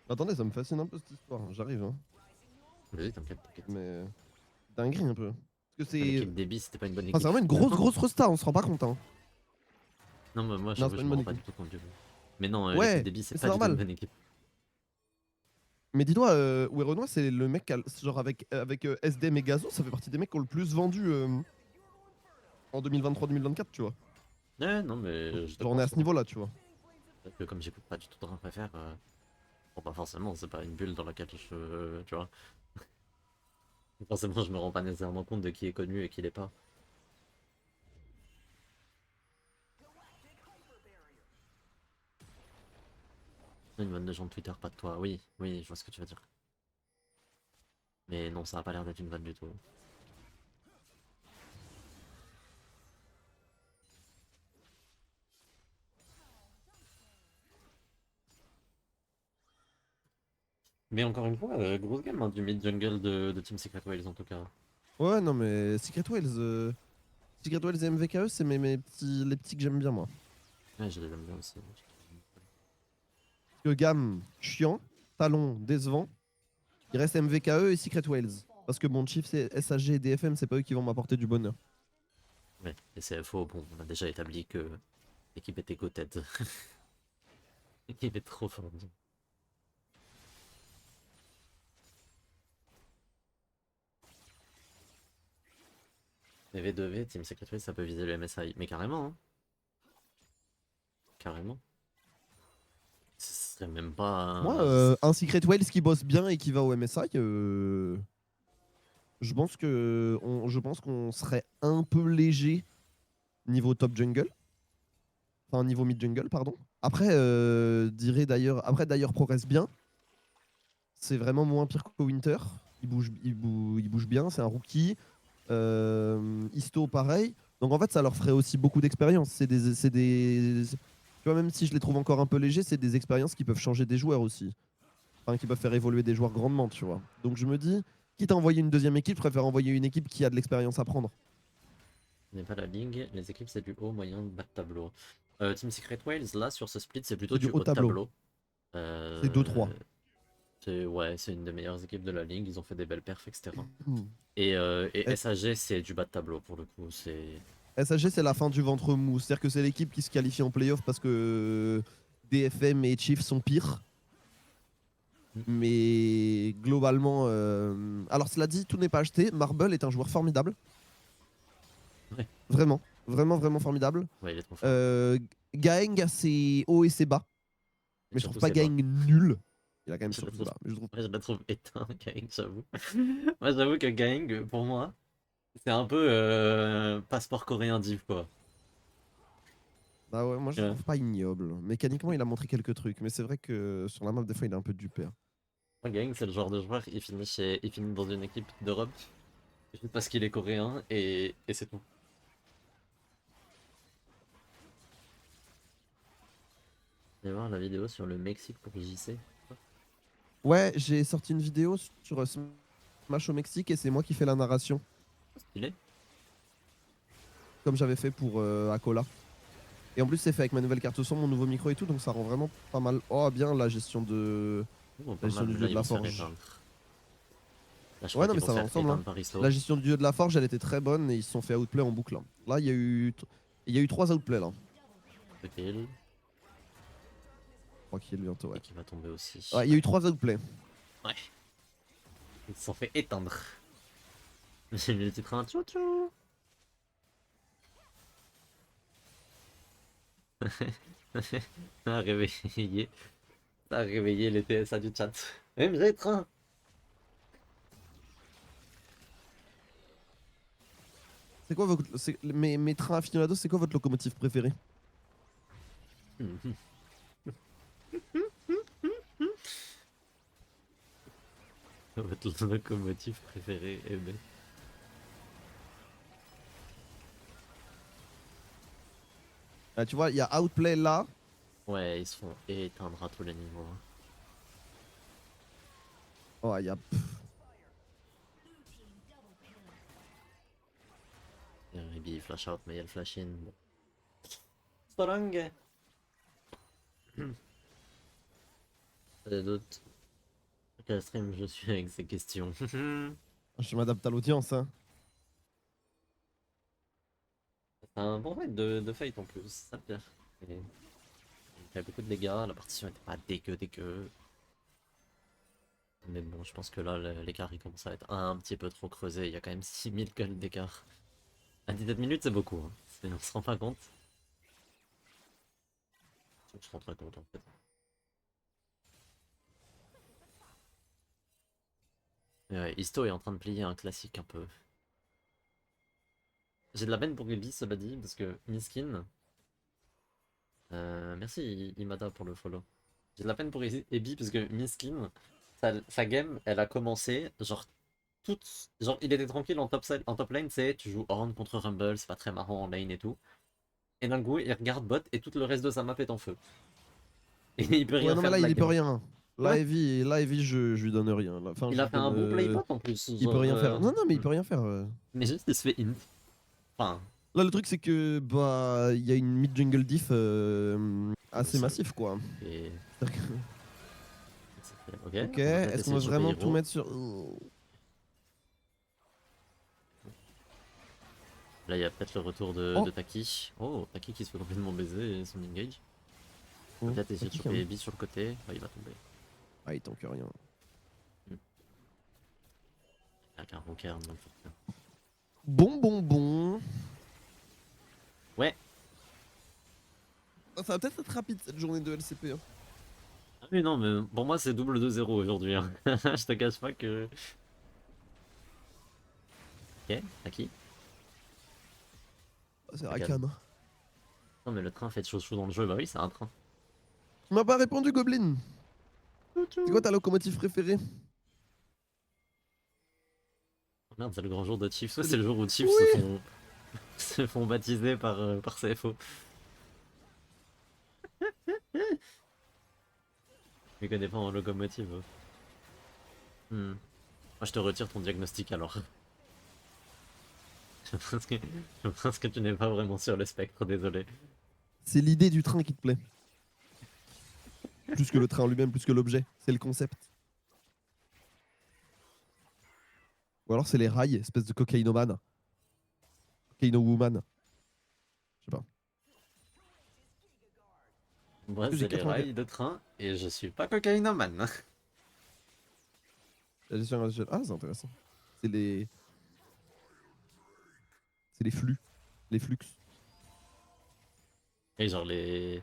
Attendez, ça me fascine un peu cette histoire. Hein. J'arrive, hein. Vas-y, t'inquiète, t'inquiète. Mais. Dinguerie un peu. Parce que c'est. L'équipe d'Ebi, c'était pas une bonne Enfin, c'est équipe. vraiment une grosse resta, on se rend pas compte, hein. Non, mais moi, Non, c'est j'avoue, pas je une me bonne rends pas équipe. du tout compte du coup. Mais non, l'équipe Ouais, d'Ebi, c'est mais c'est pas du tout une normal. bonne équipe. Mais dis-toi, Où Renoir, c'est le mec, genre avec SDM et Gazo, ça fait partie des mecs qui ont le plus vendu en 2023-2024, tu vois. Ouais, non, mais je te Genre, on crois est à ce sûrement. niveau-là, tu vois. Peut-être que comme j'écoute pas du tout de rap FR, bon, bah forcément, c'est pas une bulle dans laquelle je. Tu vois. Forcément, je me rends pas nécessairement compte de qui est connu et qui l'est pas. Une vanne de gens de Twitter, pas de toi. Oui, oui, je vois ce que tu veux dire. Mais non, ça a pas l'air d'être une vanne du tout. Mais encore une fois, grosse game hein, du mid jungle de Team Secret Wales en tout cas. Ouais, non, mais Secret Wales, Secret Wales et MVKE, c'est les petits que j'aime bien, moi. Ouais, je les aime bien aussi. Que gamme, chiant, talon, décevant. Il reste MVKE et Secret Wales. Parce que mon chief, c'est SAG et DFM, c'est pas eux qui vont m'apporter du bonheur. Ouais, et CFO, bon, on a déjà établi que l'équipe était go-tête. L'équipe est trop forte. Les V2V, Team Secret Wales, ça peut viser le MSI. Mais carrément, hein. Carrément. Ce serait même Moi, pas. un Secret Wales qui bosse bien et qui va au MSI, je pense qu'on serait un peu léger niveau top jungle. Enfin, niveau mid jungle, pardon. Après, après d'ailleurs progresse bien. C'est vraiment moins pire que Winter. Il bouge bien, c'est un rookie. Isto, pareil. Donc en fait, ça leur ferait aussi beaucoup d'expérience. Tu vois, même si je les trouve encore un peu légers, c'est des expériences qui peuvent changer des joueurs aussi. Enfin, qui peuvent faire évoluer des joueurs grandement, tu vois. Donc je me dis, quitte à envoyer une deuxième équipe, je préfère envoyer une équipe qui a de l'expérience à prendre. Ce n'est pas la ligue, les équipes c'est du haut, moyen, bas de tableau. Team Secret Wales, là sur ce split, c'est plutôt C'est du du haut haut de de tableau. tableau. C'est 2-3. Ouais, c'est une des meilleures équipes de la ligue, ils ont fait des belles perfs, etc. Hmm. Et S- SAG, c'est du bas de tableau pour le coup. C'est. SAG, c'est la fin du ventre mou. C'est-à-dire que c'est l'équipe qui se qualifie en playoff parce que DFM et Chiefs sont pires. Mais globalement, alors cela dit, tout n'est pas acheté. Marble est un joueur formidable. Ouais, Vraiment, vraiment, vraiment formidable. ouais, il est trop fort. Euh, Gaeng a ses hauts et ses bas. Et Mais je trouve surtout, pas c'est bas. Gaeng nul. Il a quand même Je la surtout ses trouve, bas. Mais je trouve... ouais, je la trouve éteint, Gaeng, j'avoue. Moi, j'avoue que Gaeng, pour moi, c'est un peu passeport coréen div, quoi. Bah ouais, moi je le Ouais. trouve pas ignoble. Mécaniquement, il a montré quelques trucs. Mais c'est vrai que sur la map, des fois, il est un peu dupé, hein. Moi, Gaeng, c'est le genre de joueur, il finit dans une équipe d'Europe, juste parce qu'il est coréen, et c'est tout. Allez voir la vidéo sur le Mexique pour JC. Ouais, j'ai sorti une vidéo sur Smash au Mexique et c'est moi qui fais la narration. Stylé. Comme j'avais fait pour Akola. Et en plus, c'est fait avec ma nouvelle carte son, mon nouveau micro et tout, donc ça rend vraiment pas mal. Oh, bien la gestion Oh, la pas gestion mal, du mais dieu là, de ils la vont se faire forge. éteindre. Là, je Ouais, crois non, qu'ils mais vont ça se va faire ensemble, hein. éteindre par Isto. La gestion du dieu de la forge, elle était très bonne et ils se sont fait outplay en boucle, hein. Là, il y a eu 3 outplays là. Le kill, 3 kills bientôt, et ouais. qui va tomber aussi. Ouais, il y a eu 3 outplays. Ouais, ils se sont fait éteindre. J'ai mis le titre un tchou tchou. Ça a réveillé, ça a réveillé les TSA du chat. MG train. C'est quoi votre. Mes trains aficionados, c'est quoi votre locomotive préférée? Votre locomotive préférée, eh ben. Tu vois, il y a outplay là. Ouais, ils se font éteindre à tous les niveaux, hein. Oh, il y a. Et Ruby flash out, mais il y a le flash in. Bon. Storang. Pas de doute. Quel stream je suis avec ces questions. Je m'adapte à l'audience, hein. C'est un bon raid de fight en plus, c'est ça le pire. Et il y a beaucoup de dégâts, la partition était pas dégueu. Mais bon, je pense que là, l'écart il commence à être un petit peu trop creusé. Il y a quand même 6000 gueules d'écart. À 17 minutes, c'est beaucoup, hein. On se rend pas compte. On se rend pas compte en fait. Mais ouais, Isto est en train de plier un classique un peu. J'ai de la peine pour Gaby, cela dit, parce que Miskin. Merci Imada pour le follow. J'ai de la peine pour Ebi parce que Miskin, sa game, elle a commencé, genre il était tranquille en top lane, c'est tu joues Horn contre Rumble, c'est pas très marrant en lane et tout. Et d'un coup, il regarde bot et tout le reste de sa map est en feu. Et il peut Ouais, rien non, mais faire là, de la il y peut game. rien. Ouais. Là, Heavy, je lui donne rien. Là. Enfin, Il je a lui fait un donne. bon playpot en plus. Il peut Genre, rien faire. Non, non, mais il peut rien faire. mais juste, il se fait int. Enfin, Là, le truc, c'est que bah il y a une mid-jungle diff assez colossal. massif, quoi. Et... C'est-à-dire que- Ok, Ok, on va peut-être est-ce qu'on essayer va de choper vraiment tout Hero. mettre sur. Là, il y a peut-être le retour de Oh, Taki. Oh, Taki qui se fait complètement baiser et son engage. On va oh, peut-être essayer de Taki, quand choper même. Ebi sur le côté. Oh, il va tomber. Ah, il tank rien. Hmm. Avec un rockern dans le fortin. Bon, bon, bon. Ouais. Ah, ça va peut-être être rapide cette journée de LCP. Hein. Ah oui, non, mais pour moi, c'est double 2-0 aujourd'hui. Hein. Je te cache pas que. Ok, Taki. Ah, c'est Rakan. Rakan. Hein. Non, mais le train fait chaud chaud dans le jeu. Bah oui, c'est un train. Tu m'as pas répondu, Goblin. C'est quoi ta locomotive préférée? Oh merde, c'est le grand jour de Chiefs. Ouais, C'est c'est les- le jour où Chiefs Oui. se font baptiser par CFO. Je connais pas en locomotive. Hmm. Moi, je te retire ton diagnostic alors. Je pense que tu n'es pas vraiment sur le spectre, désolé. C'est l'idée du train qui te plaît. Plus que le train en lui-même, plus que l'objet. C'est le concept. Ou alors c'est les rails, espèce de cocaïnomane. Cocaïno woman. Je sais pas. Moi, J'ai c'est les 84. rails de train et je suis pas cocaïnomane. La gestion rationnelle. Ah, c'est intéressant. C'est les. C'est les flux. Les flux. Et genre les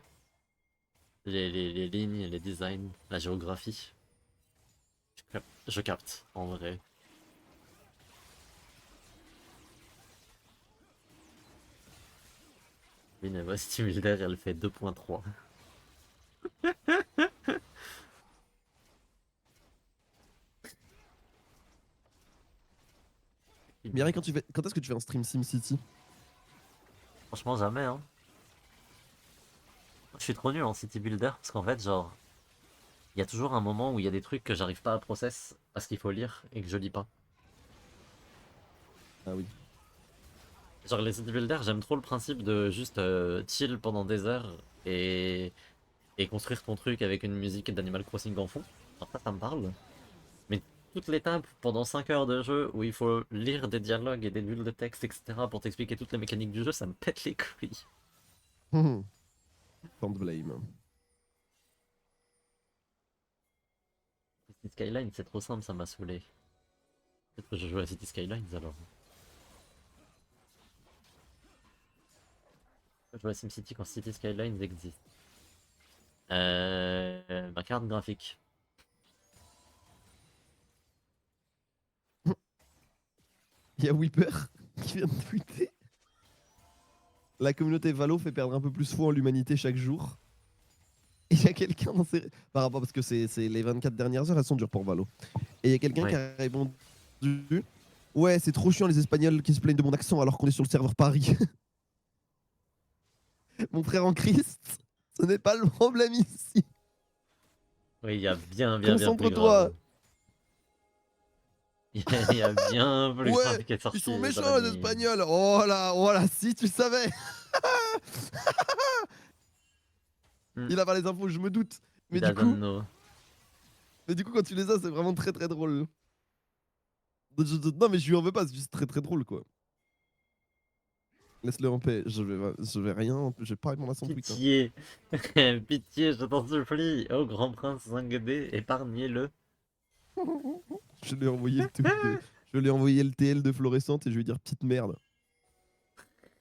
lignes, les designs, la géographie. Je capte, en vrai. Minerva Stimulder, elle fait 2.3. Mireille, quand est-ce que tu fais un stream SimCity? Franchement, jamais, hein. Je suis trop nul en city builder parce qu'en fait, genre, il y a toujours un moment où il y a des trucs que j'arrive pas à process parce qu'il faut lire et que je lis pas. Ah oui. Genre, les city builders, j'aime trop le principe de juste chill pendant des heures et construire ton truc avec une musique d'Animal Crossing en fond. Alors ça me parle. Mais toute l'étape pendant 5 heures de jeu où il faut lire des dialogues et des bulles de texte, etc. pour t'expliquer toutes les mécaniques du jeu, ça me pète les couilles. Don't blame. City Skylines, c'est trop simple, ça m'a saoulé. Peut-être que je joue à City Skylines alors. Je joue à SimCity quand City Skylines existe. Ma carte graphique. Il y a Whipper qui vient de tweeter. La communauté Valo fait perdre un peu plus foi en l'humanité chaque jour. Et il y a quelqu'un dans ses. Par rapport, parce que c'est les 24 dernières heures, elles sont dures pour Valo. Et il y a quelqu'un qui Ouais. a répondu. Ouais, c'est trop chiant les Espagnols qui se plaignent de mon accent alors qu'on est sur le serveur Paris. Mon frère en Christ, ce n'est pas le problème ici. Oui, il y a bien plus grave. Concentre-toi. Il y a bien plus Ouais, grave qui est ils sont sorti dans la méchants les nuit. Espagnols. Oh là, si tu savais. Hmm, Il a pas les infos, je me doute. he Mais du doesn't coup, know. mais du coup, quand tu les as, c'est vraiment très très drôle. Non, mais je lui en veux pas, c'est juste très très drôle quoi. Laisse-le en paix, je vais rien, je vais pas répondre à son tweet. Hein. Pitié, pitié, je t'en supplie, ô grand prince 5D, épargnez-le. Je lui ai envoyé le tweet je lui ai envoyé le TL de Fluorescente et je lui ai dire petite merde.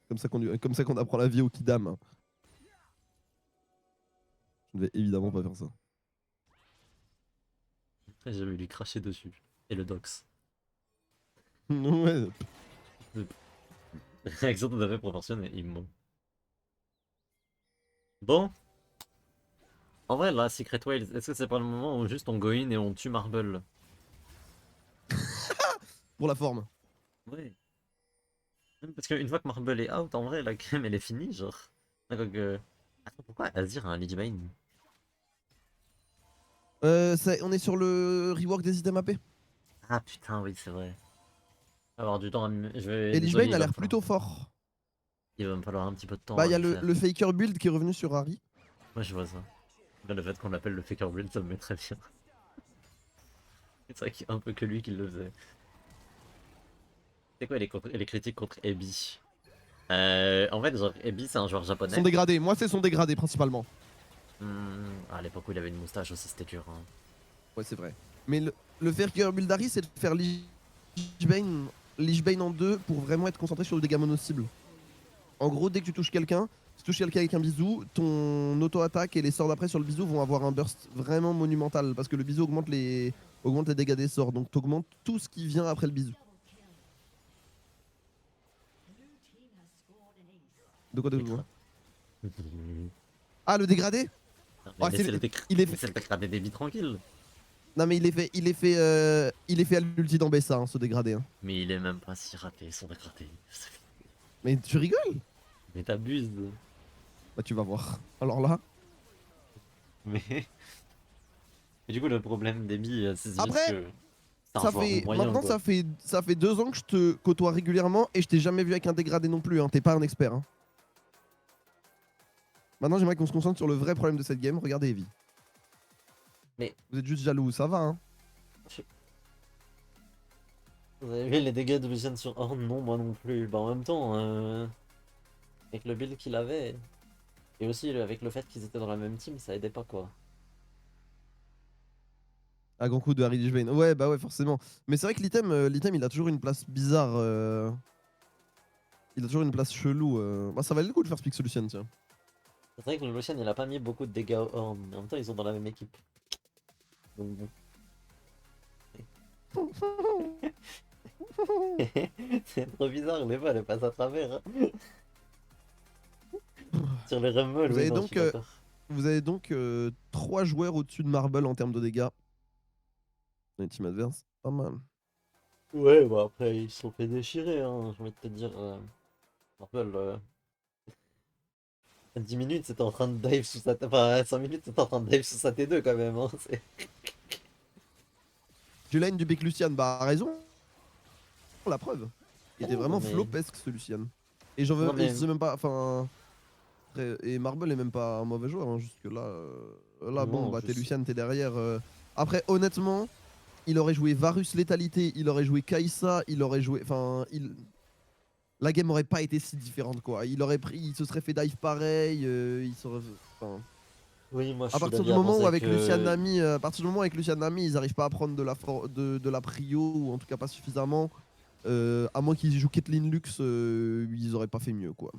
Comme ça qu'on apprend la vie au Kidam. Hein. Je ne vais évidemment pas faire ça. Et je vais lui cracher dessus. Et le dox. Ouais. Réaction tout à fait proportionnée, immo. Bon, en vrai, là, Secret Whales, est-ce que c'est pas le moment où juste on go in et on tue Marble? Pour la forme. Ouais. Parce qu'une fois que Marble est out, en vrai, la game elle est finie, genre. D'accord que. Attends, pourquoi Azir a un Lich Bane? On est sur le rework des items AP. Ah putain, oui, c'est vrai. Avoir du temps à me... Je vais... Et Lich Bane Désolé, a l'air plutôt fort. il va me falloir un petit peu de temps Bah, à il y a le faire. le Faker build qui est revenu sur Harry. Moi, je vois ça. Là, le fait qu'on l'appelle le Faker Build, ça me met très bien. C'est vrai qu'il y a un peu que lui qui le faisait. C'est quoi les critiques contre Ebi? En fait, genre, Ebi, c'est un joueur Son japonais. dégradé. Moi, c'est son dégradé principalement. À l'époque où il avait une moustache aussi, c'était dur. Hein. Ouais, c'est vrai. Mais le Faker build Harry, c'est de faire Lich Bane en 2 pour vraiment être concentré sur le dégât mono-cible. En gros, dès que tu touches quelqu'un, si tu touches quelqu'un avec un bisou, ton auto-attaque et les sorts d'après sur le bisou vont avoir un burst vraiment monumental. Parce que le bisou augmente les dégâts des sorts. Donc t'augmentes tout ce qui vient après le bisou. De quoi Ah, le dégradé. Non, Oh, mais laissez il est le dégradé des billes tranquille. Non mais il est fait à l'ulti d'Ambessa, hein, ce dégradé. Hein. Mais il est même pas si raté, son dégradé. Mais tu rigoles? Mais t'abuses. Bah tu vas voir. Alors là. Mais... Et du coup, le problème des billes, c'est juste Après, que c'est un joueur moyen, maintenant quoi. ça fait 2 ans que je te côtoie régulièrement et je t'ai jamais vu avec un dégradé non plus. Hein. T'es pas un expert. Hein. Maintenant j'aimerais qu'on se concentre sur le vrai problème de cette game. Regardez Evie. Mais... Vous êtes juste jaloux, ça va hein. Vous avez vu les dégâts de Lucian sur Horn? Non, moi non plus. Bah en même temps, avec le build qu'il avait, et aussi avec le fait qu'ils étaient dans la même team, ça aidait pas quoi. À grand coup de Harry Lich Bane. Ouais bah ouais forcément. Mais c'est vrai que l'item il a toujours une place bizarre. Il a toujours une place chelou. Bah ça valait le coup de faire Speak Solution tiens. C'est vrai que le Lucian il a pas mis beaucoup de dégâts au Horn, mais en même temps ils sont dans la même équipe. Donc bon. C'est trop bizarre, les balles elles passent à travers. Hein. Sur les Rumble, Vous oui, avez non, je donc suis d'accord. 3 joueurs au-dessus de Marble en termes de dégâts. Les team adverse, pas mal. Ouais, bah après ils se sont fait déchirer, hein, j'ai envie de te dire. Marvel, à 10 minutes c'était en train de dive sous sa... Enfin, à 5 minutes c'était en train de dive sous sa T2 quand même. Hein, Du lane du Big Lucian, bah raison. La preuve. Il était Ah non, vraiment mais... flopesque ce Lucian. Et j'en veux, Non et mais... je sais même pas, enfin, et Marble est même pas un mauvais joueur, hein, jusque là. Là bon, Non, bah je t'es sais. Lucian, t'es derrière. Après, honnêtement, il aurait joué Varus Létalité, il aurait joué Kai'Sa, il aurait joué, enfin, la game aurait pas été si différente quoi. Il se serait fait dive pareil, il serait, enfin. Oui, moi je À suis partir du d'avis à moment où penser avec Lucian que... Nami, ils arrivent pas à prendre de la prio ou en tout cas pas suffisamment. À moins qu'ils jouent Caitlyn Lux, ils auraient pas fait mieux quoi.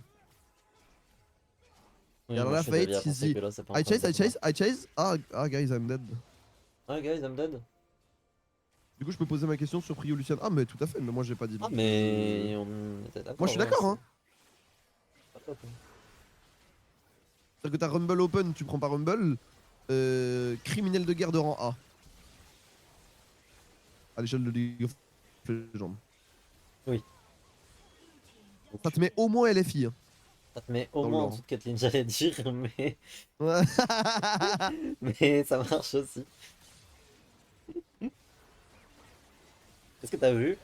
Et Oui, alors moi je là, suis d'avis Fate à qui se penser dit que là c'est pas I encore le chase, bon I moment. chase, I chase. Ah guys, I'm dead. Ah guys, I'm dead. Du coup, je peux poser ma question sur Prio Lucian. Ah, mais tout à fait, mais moi j'ai pas dit Ah que. mais on était Moi je suis d'accord, hein, d'accord, c'est hein. pas top. Hein. C'est-à-dire que t'as Rumble Open, tu prends pas Rumble. Criminel de guerre de rang A. À l'échelle de League of Legends. Oui, Ça te met au moins LFI hein, ça te met au dans le moins en lore. dessous de Kathleen, j'allais dire, mais... Ouais. mais ça marche aussi. Est-ce que t'as vu,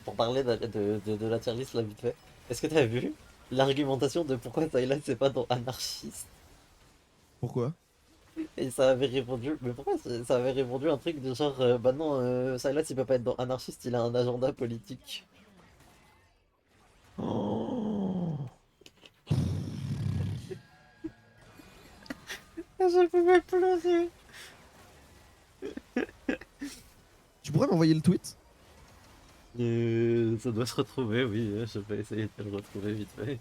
pour parler de la tier list là vite fait, est-ce que t'as vu l'argumentation de pourquoi Sylas c'est pas dans Anarchiste? Pourquoi? Et ça avait répondu, mais pourquoi ça avait répondu un truc de genre, bah non, Sylas il peut pas être dans Anarchiste, il a un agenda politique. Oh. Je pouvais pleurer. Tu pourrais m'envoyer le tweet? Ça doit se retrouver, oui, je vais essayer de le retrouver vite fait.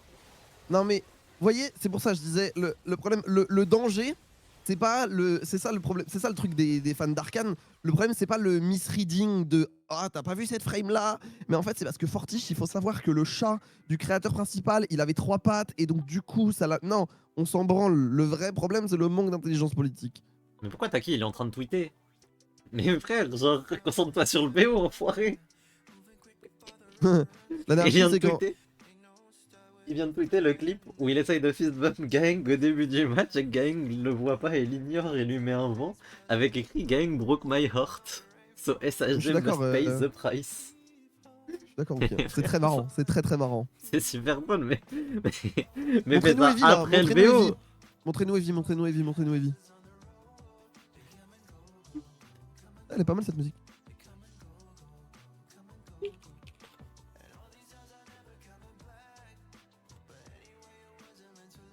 Non mais, vous voyez, c'est pour ça que je disais, le problème, le danger, c'est pas le, c'est ça le problème, c'est ça le truc des fans d'Arkane. Le problème, c'est pas le misreading de ah t'as pas vu cette frame là, mais en fait c'est parce que Fortiche, il faut savoir que le chat du créateur principal, il avait 3 pattes et donc du coup ça l'a. Non, on s'en branle. Le vrai problème, c'est le manque d'intelligence politique. Mais pourquoi Taki il est en train de tweeter? Mais frère, genre, concentre-toi sur le BO, enfoiré. L'anarchie, Il vient de c'est quand tweeter. Il vient de tweeter le clip où il essaye de fist bump Gang au début du match et Gang il le voit pas et l'ignore et lui met un vent avec écrit Gang broke my heart. So Je suis SHD d'accord, must pay the price. je suis d'accord, ok. C'est très marrant, c'est très très marrant. C'est super bon, mais fais Montrez-nous ça Evie là, après le montrez-nous Evie. BO. Montrez-nous Evie, montrez-nous Evie, montrez-nous Evie. Elle est pas mal cette musique.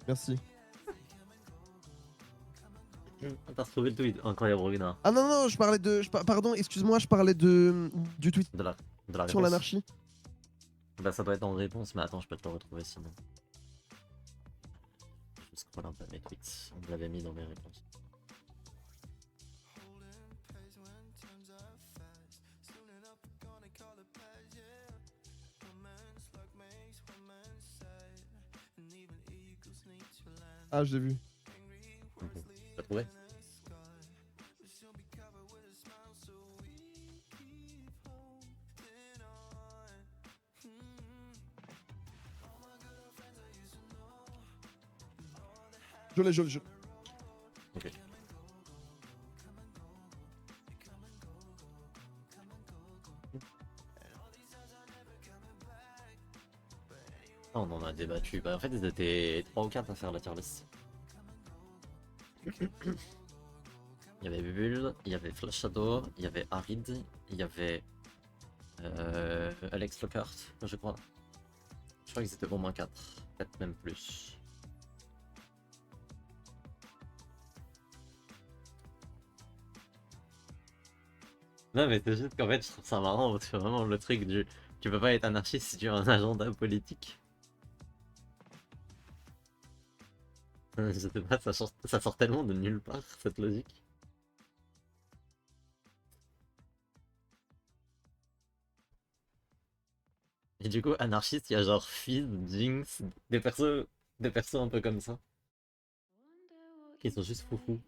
Merci. T'as retrouvé le tweet, incroyable Robina. Ah non, non, je parlais de. Pardon, excuse-moi, je parlais du tweet De la sur réponse. l'anarchie. Bah ça doit être en réponse, mais attends, je peux te le retrouver sinon. Je scroll un peu mes tweets, on me l'avait mis dans mes réponses. Ah, j'ai vu. Ok. Tu l'as trouvé? Je l'ai. Ok. Ah, on en a débattu. Bah, en fait, ils étaient 3 ou 4 à faire la tier list. Il y avait Bull, il y avait Flash Shadow, il y avait Arid, il y avait Alex Lockhart, je crois. Je crois qu'ils étaient au moins 4, peut-être même plus. Non mais c'est juste qu'en fait je trouve ça marrant parce que vraiment le truc du tu peux pas être anarchiste si tu as un agenda politique. Je sais pas, ça sort tellement de nulle part cette logique. Et du coup anarchiste il y a genre Fizz, Jinx, des persos un peu comme ça. Qui sont juste foufou.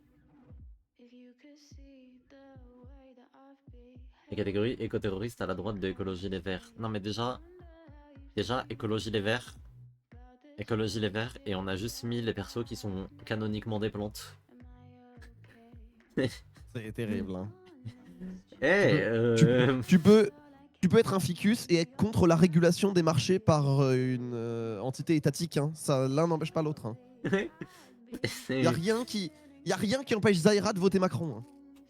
Les catégories éco-terroristes à la droite de écologie les verts. Non mais déjà écologie les verts. Écologie les verts et on a juste mis les persos qui sont canoniquement des plantes. C'est terrible. Hein. Eh Tu peux être un ficus et être contre la régulation des marchés par une entité étatique. Hein. Ça, l'un n'empêche pas l'autre. Hein. Y a rien qui empêche Zaira de voter Macron. Hein.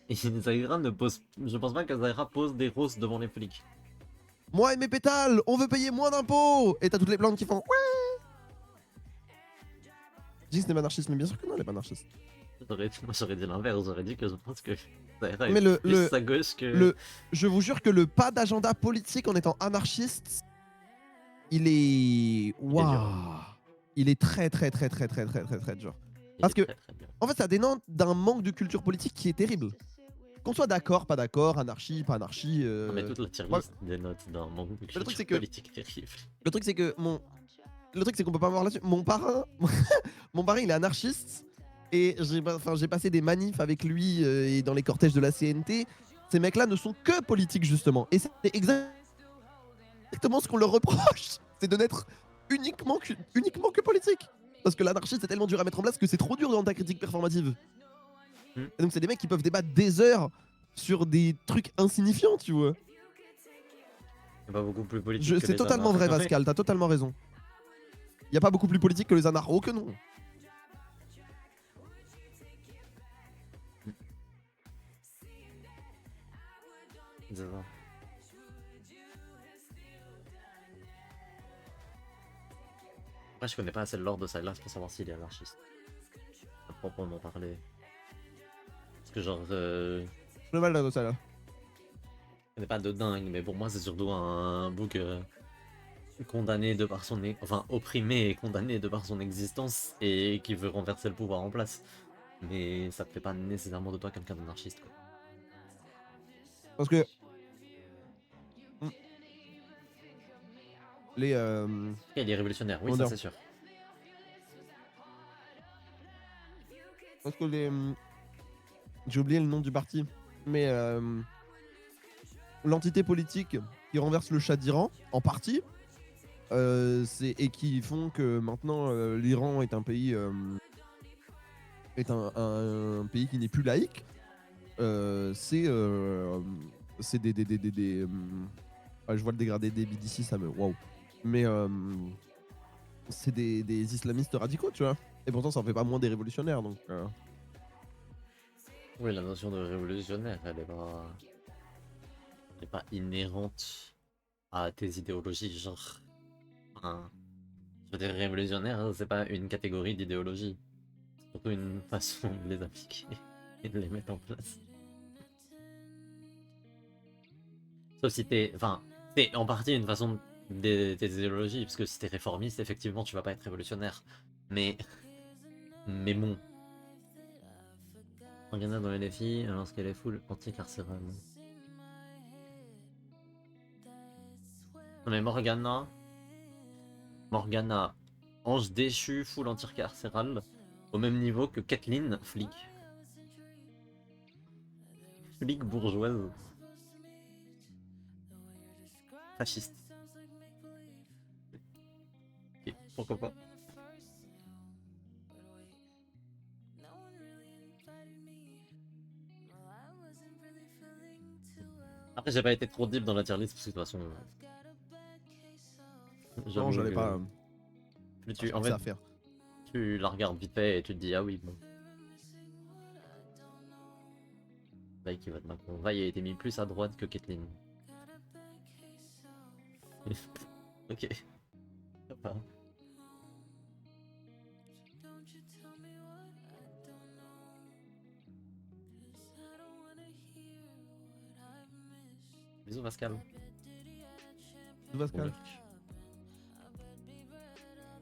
Et Zaira ne pose. Je pense pas que Zaira pose des roses devant les flics. Moi et mes pétales, on veut payer moins d'impôts. Et t'as toutes les plantes qui font. Ouais. Jinx n'est pas anarchiste, mais bien sûr que non, elle est pas anarchiste. Moi j'aurais dit l'inverse, j'aurais dit que je pense que Zaira est Mais plus à gauche que. je vous jure que le pas d'agenda politique en étant anarchiste, il est. Waouh. Il est très très très très très très très très dur. Parce que, Très bien. en fait, ça dénote d'un manque de culture politique qui est terrible. Qu'on soit d'accord, pas d'accord, anarchie, pas anarchie. Non, mais toute la tier list dénote d'un manque de culture truc, c'est que- politique terrible. Le truc, c'est que le truc, c'est qu'on peut pas voir là-dessus. Mon parrain, mon parrain, il est anarchiste. Et j'ai passé des manifs avec lui et dans les cortèges de la CNT. Ces mecs-là ne sont que politiques, justement. Et c'est exactement ce qu'on leur reproche. C'est de n'être uniquement que politique. Parce que l'anarchie, c'est tellement dur à mettre en place que c'est trop dur dans ta critique performative. Et donc, c'est des mecs qui peuvent débattre des heures sur des trucs insignifiants, tu vois. C'est pas beaucoup plus politique. Que C'est les totalement anards. vrai, Pascal, t'as totalement raison. Y a pas beaucoup plus politique que les anarchos. Oh que non. C'est ça. Après, je connais pas assez le lore de Sylas pour savoir s'il est anarchiste. À proprement parler. Parce que genre, Le mal de ça là. je connais pas de dingue, mais pour moi c'est surtout un bouc condamné de par son... Enfin, opprimé et condamné de par son existence et qui veut renverser le pouvoir en place. Mais ça te fait pas nécessairement de toi quelqu'un d'anarchiste, quoi. Parce que. Les. Il est révolutionnaire, oui, Comment ça dire c'est sûr. Parce que les. J'ai oublié le nom du parti. Mais. L'entité politique qui renverse le Shah d'Iran, en partie, et qui font que maintenant l'Iran est un pays un pays qui n'est plus laïque. C'est ah, je vois le dégradé des BDC, ça me waouh. Mais c'est des islamistes radicaux, tu vois. Et pourtant, ça en fait pas moins des révolutionnaires, donc. Oui, la notion de révolutionnaire, elle est pas inhérente à tes idéologies, genre. Enfin, je veux dire, révolutionnaire, hein, c'est pas une catégorie d'idéologie. C'est surtout une façon de les appliquer et de les mettre en place. Sauf si t'es. Enfin, c'est en partie une façon tes idéologies, parce que si t'es réformiste, effectivement, tu vas pas être révolutionnaire. Mais. Mais bon. Morgana dans les filles, lorsqu'elle est full anti-carcérale. Non mais Morgana. Morgana, ange déchu, full anti-carcéral, au même niveau que Kathleen, flic. Flic bourgeoise. Fasciste. Ok, pourquoi pas. Après, j'ai pas été trop deep dans la tier list, parce que de toute façon, Non, j'avoue j'allais que pas. plus J'ai en que ça fait, à faire. tu la regardes vite fait et tu te dis, ah oui, bon. Vaille qui vote Macron. Vaille a été mis plus à droite que Kathleen. Ok. Sympa. Bisous Pascal. Tout Pascal.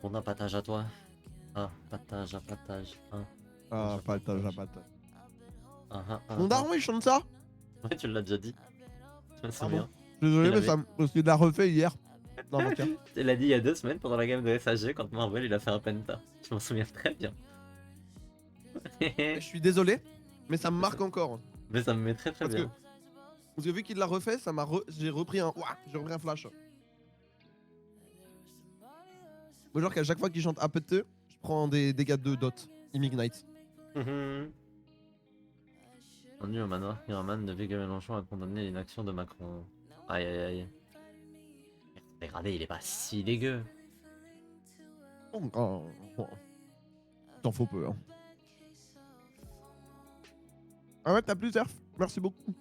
On a partage à toi. Ah, partage à partage. Ah, Ah, partage à partage, partage. Mon ah. daron, il chante ça? Ouais, tu l'as déjà dit. Je me Ah bon? souviens. Désolé, Il mais avait... ça, parce qu'il l'a refait hier. Non, avant-hier. Tu l'as dit il y a 2 semaines pendant la game de SAG quand Marvel il a fait un penta. Je m'en souviens très bien. Je suis désolé, mais ça me marque encore. Mais ça me met très très Parce que, bien. parce que vu qu'il l'a refait, j'ai repris un. Ouah, j'ai repris un flash. Moi, genre qu'à chaque fois qu'il chante APT, je prends des dégâts de dot. Ignite. Bienvenue au manoir Pyramide depuis que Mélenchon a condamné l'inaction de Macron. Aïe aïe aïe. Dégradé, il est pas si dégueu. Oh, oh, oh. T'en faut peu, hein. Ah ouais, t'as plus, Surf. Merci beaucoup.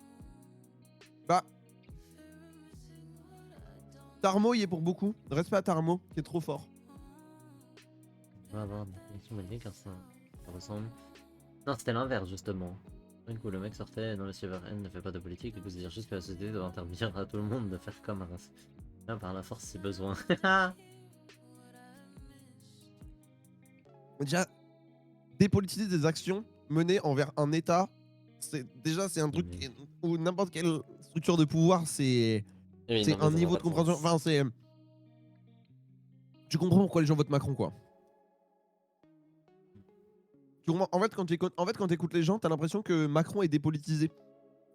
Bah. Tarmo, il est pour beaucoup. Respect à Tarmo, qui est trop fort. On va avoir des connexions modifiées car ça ressemble. Non, c'était l'inverse justement. Du coup, le mec sortait dans le serveur N ne fait pas de politique, du coup, c'est dire juste que la société doit interdire à tout le monde de faire comme un par la force si besoin. Déjà, dépolitiser des actions menées envers un État, c'est un truc où n'importe quelle structure de pouvoir, c'est Oui, non, c'est mais un ça n'a niveau pas de de compréhension. sens. Enfin, c'est. Tu comprends pourquoi les gens votent Macron, quoi. Tu comprends. En fait, quand t'écoutes les gens, t'as l'impression que Macron est dépolitisé.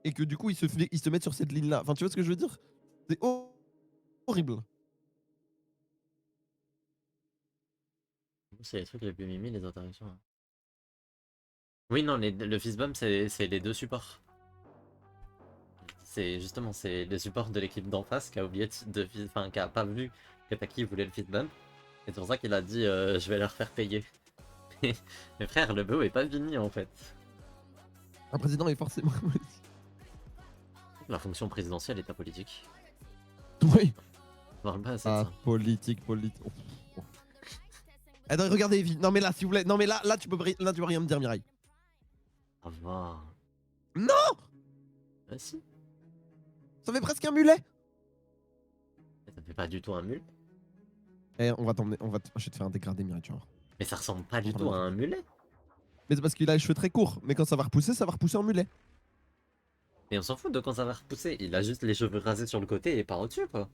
Et que du coup, ils se mettent sur cette ligne-là. Enfin, tu vois ce que je veux dire? C'est horrible. C'est les trucs les plus mimi, les interactions. Hein. Oui, non, le fist bump, c'est les deux supports. C'est justement, c'est les supports de l'équipe d'en face qui a oublié enfin, qui a pas vu que Taki voulait le fist bump. Et c'est pour ça qu'il a dit je vais leur faire payer. Mais frère, le BO est pas fini en fait. Un président est forcément. La fonction présidentielle est apolitique. Oui. On parle pas assez de Ah, ça. politique. Oh. Attends, regardez, Evie. Non, mais là, s'il vous plaît. Non, mais là, tu peux rien me dire, Mireille. Ça va. Non! Bah si. Ça fait presque un mulet. Ça fait pas du tout un mule. Eh, on va t'emmener. Je vais te faire un dégradé, Mireille, tu vois. Mais ça ressemble pas du tout à un mulet. Mais c'est parce qu'il a les cheveux très courts. Mais quand ça va repousser en mulet. Mais on s'en fout de quand ça va repousser. Il a juste les cheveux rasés sur le côté et pas au-dessus quoi.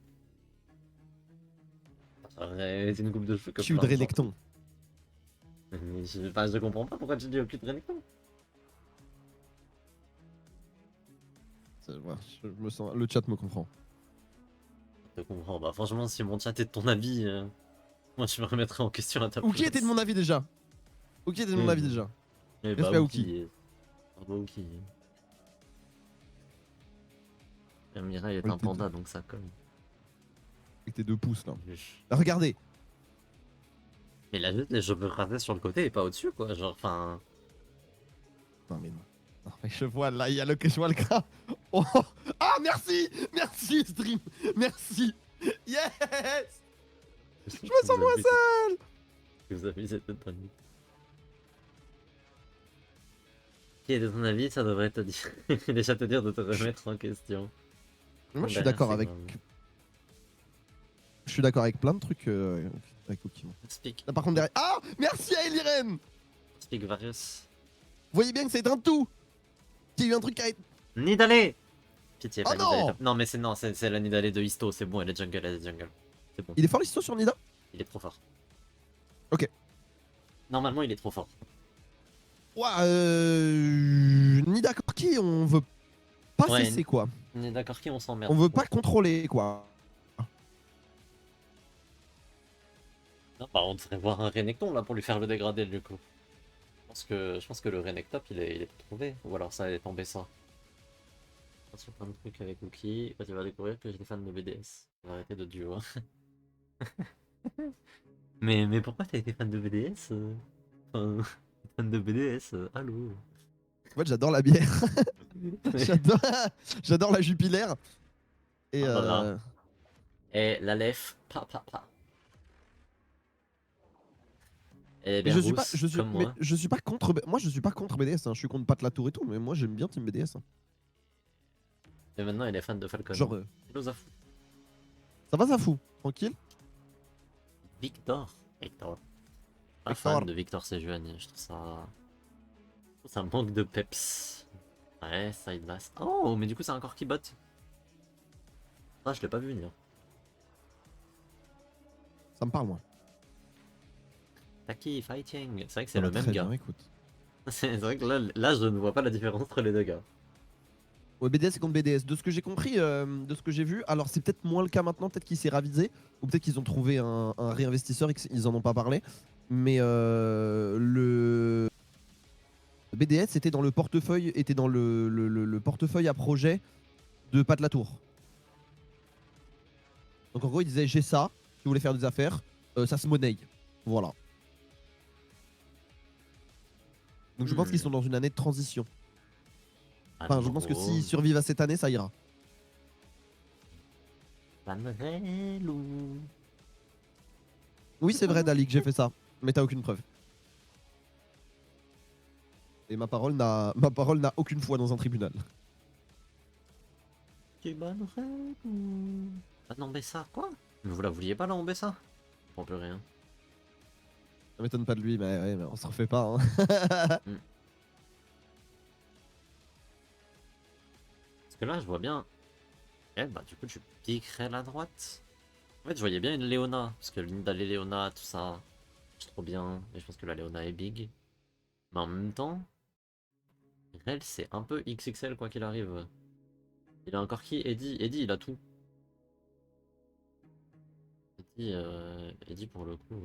C'est une coupe de cheveux que Cul plein de de gens. Renekton. Mais je comprends pas pourquoi tu dis au cul de Renekton. Ouais, je me sens. Le chat me comprend. Je te comprends. Bah, franchement, si mon chat est de ton avis, moi je me remettrai en question à ta Ou place. qui était de mon avis déjà? Ou qui était de mon avis déjà? Eh bah, Respect à Uki. Uki. Ah bah, Uki. Mirai est Avec un panda, donc ça colle. tes 2 pouces là. Wesh. Bah, regardez. Mais là, juste les cheveux rasés sur le côté et pas au-dessus, quoi. Genre, enfin. Non mais non. Non, mais je vois là, il y a je vois le gras. Oh. Ah merci. Merci stream. Merci. Yes. Je me sens moins seul. Vous avez cette dingue. Qui est de ton avis, ça devrait te dire. Déjà te dire de te remettre en question. Moi je suis Derrière, d'accord c'est avec. grave. Je suis d'accord avec plein de trucs avec Uki. Speak. Là par contre derrière. Ah merci à Eliren. Speak Various. Vous voyez bien que c'est un tout. Il y a eu un truc à être. Nidale. Pitié, Oh pas non. Nidale. Non, mais c'est non, c'est la Nidale de Histo, c'est bon, elle est jungle, elle est jungle. C'est bon, Il est fort l'histoire sur Nida. il est trop fort. Ok. Normalement, il est trop fort. Ouah, Nida Corki, on veut pas Ouais, cesser quoi. on est d'accord qui on s'emmerde. On veut trop. pas contrôler quoi. Non, bah, on devrait voir un Renekton là pour lui faire le dégradé du coup. Je pense que le Renekton il est trouvé. Ou alors ça est tombé ça. Sur plein de trucs avec Wookie, tu vas découvrir que j'étais fan de BDS. On va arrêter de duo. Mais pourquoi t'as été fan de BDS Enfin, fan de BDS, allô. En fait, j'adore la bière. j'adore, j'adore la Jupiler. Et Ah, voilà. Et la lef, pa. Elle est mais bien rousse, comme mais moi. je suis pas contre. Moi, je suis pas contre BDS. Hein. Je suis contre Pat Latour et tout, mais moi, j'aime bien Team BDS. Hein. Et maintenant, elle est fan de Falcon. Genre, Philosophe. ça va, ça fout. Tranquille. Victor. Pas Victor. fan de Victor Sejuani, je trouve ça. Ça manque de peps. Ouais, side blast. Oh, mais du coup, c'est encore qui bot. Ah, je l'ai pas vu venir. Ça me parle, moi. Taki fighting. C'est vrai que c'est Ça va le même très gars. bien, écoute. C'est vrai que là, je ne vois pas la différence entre les deux gars. Ouais, BDS c'est contre BDS. De ce que j'ai compris, de ce que j'ai vu, alors c'est peut-être moins le cas maintenant, peut-être qu'il s'est ravisé, ou peut-être qu'ils ont trouvé un réinvestisseur et qu'ils en ont pas parlé. Mais le BDS était dans le portefeuille, le portefeuille à projet de Pat Latour. Donc en gros, il disait j'ai ça, si vous voulez faire des affaires, ça se monnaie. Voilà. Donc je pense qu'ils sont dans une année de transition. Enfin, je pense que s'ils survivent à cette année, ça ira. Oui, c'est vrai, Dali, que j'ai fait ça. Mais t'as aucune preuve. Et ma parole n'a aucune foi dans un tribunal. Ah non, mais ça, quoi? Mais vous la vouliez pas, là, ça? Pour plus rien. Ça m'étonne pas de lui, mais, ouais, mais on se refait pas. Hein. Parce que là, je vois bien. Eh bah, du coup, tu piquerais la droite. En fait, je voyais bien une Léona. Parce que Linda, les Léona, tout ça. C'est trop bien. Et je pense que la Léona est big. Mais en même temps. Elle, c'est un peu XXL, quoi qu'il arrive. Il a encore qui? Eddie, il a tout. Eddie pour le coup.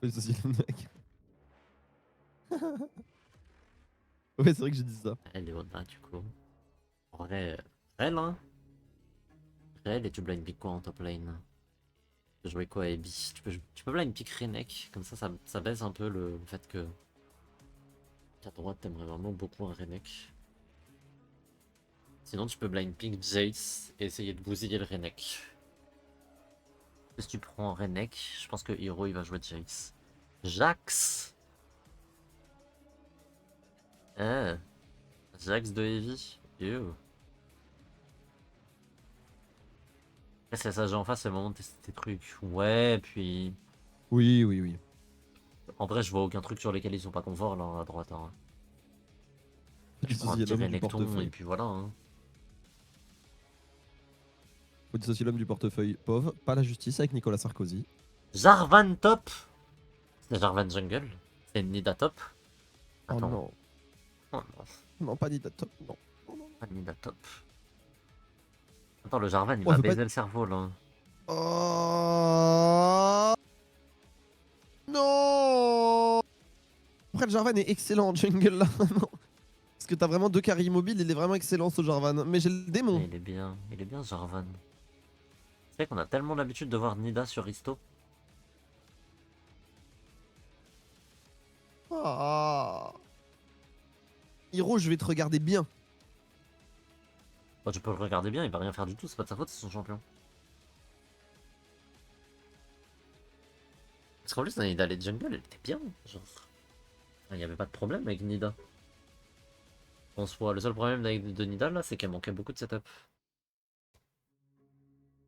Oui, ça, c'est le mec. Ouais, c'est vrai que j'ai dit ça. Léona, du coup. En vrai, elle, hein. Elle, et tu blind pick quoi en top lane? Tu peux jouer quoi, Abby? Tu peux blind pick Renek. Comme ça baisse un peu le fait que. À droite, t'aimerais vraiment beaucoup un Renek. Sinon, tu peux blind pick Jace et essayer de bousiller le Renek. Si tu prends Renek, je pense que Hero il va jouer Jace. Jax! Jax de Heavy. Ew. C'est ça, j'ai en face, c'est le moment de tester tes trucs. Ouais, puis. Oui, oui, oui. En vrai, je vois aucun truc sur lesquels ils sont pas confort là à droite. Hein. Faut Je prends un dissocier petit l'homme du Renekton et portefeuille. puis voilà. Hein. Faut dissocier l'homme du portefeuille. Pauvre, pas la justice avec Nicolas Sarkozy. Jarvan top! C'est Jarvan jungle? C'est Nida top? Oh Attends. non. Oh non, Non, pas Nida top, non. Non, non. pas Nida top. Attends, le Jarvan, il Oh, m'a faut pas- baisé le cerveau là. Oh non. Après, le Jarvan est excellent en jungle là. Non. Parce que t'as vraiment deux carries immobiles, il est vraiment excellent ce Jarvan. Mais j'ai le démon. Mais il est bien ce Jarvan. C'est vrai qu'on a tellement l'habitude de voir Nida sur Isto. Ah. Hiro, je vais te regarder bien. Oh, tu peux le regarder bien, il va rien faire du tout, c'est pas de sa faute, c'est son champion. Parce qu'en plus, la Nida les jungle, elle était bien. Genre, il n'y avait pas de problème avec Nida. En soi, le seul problème avec de Nida là, c'est qu'elle manquait beaucoup de setup.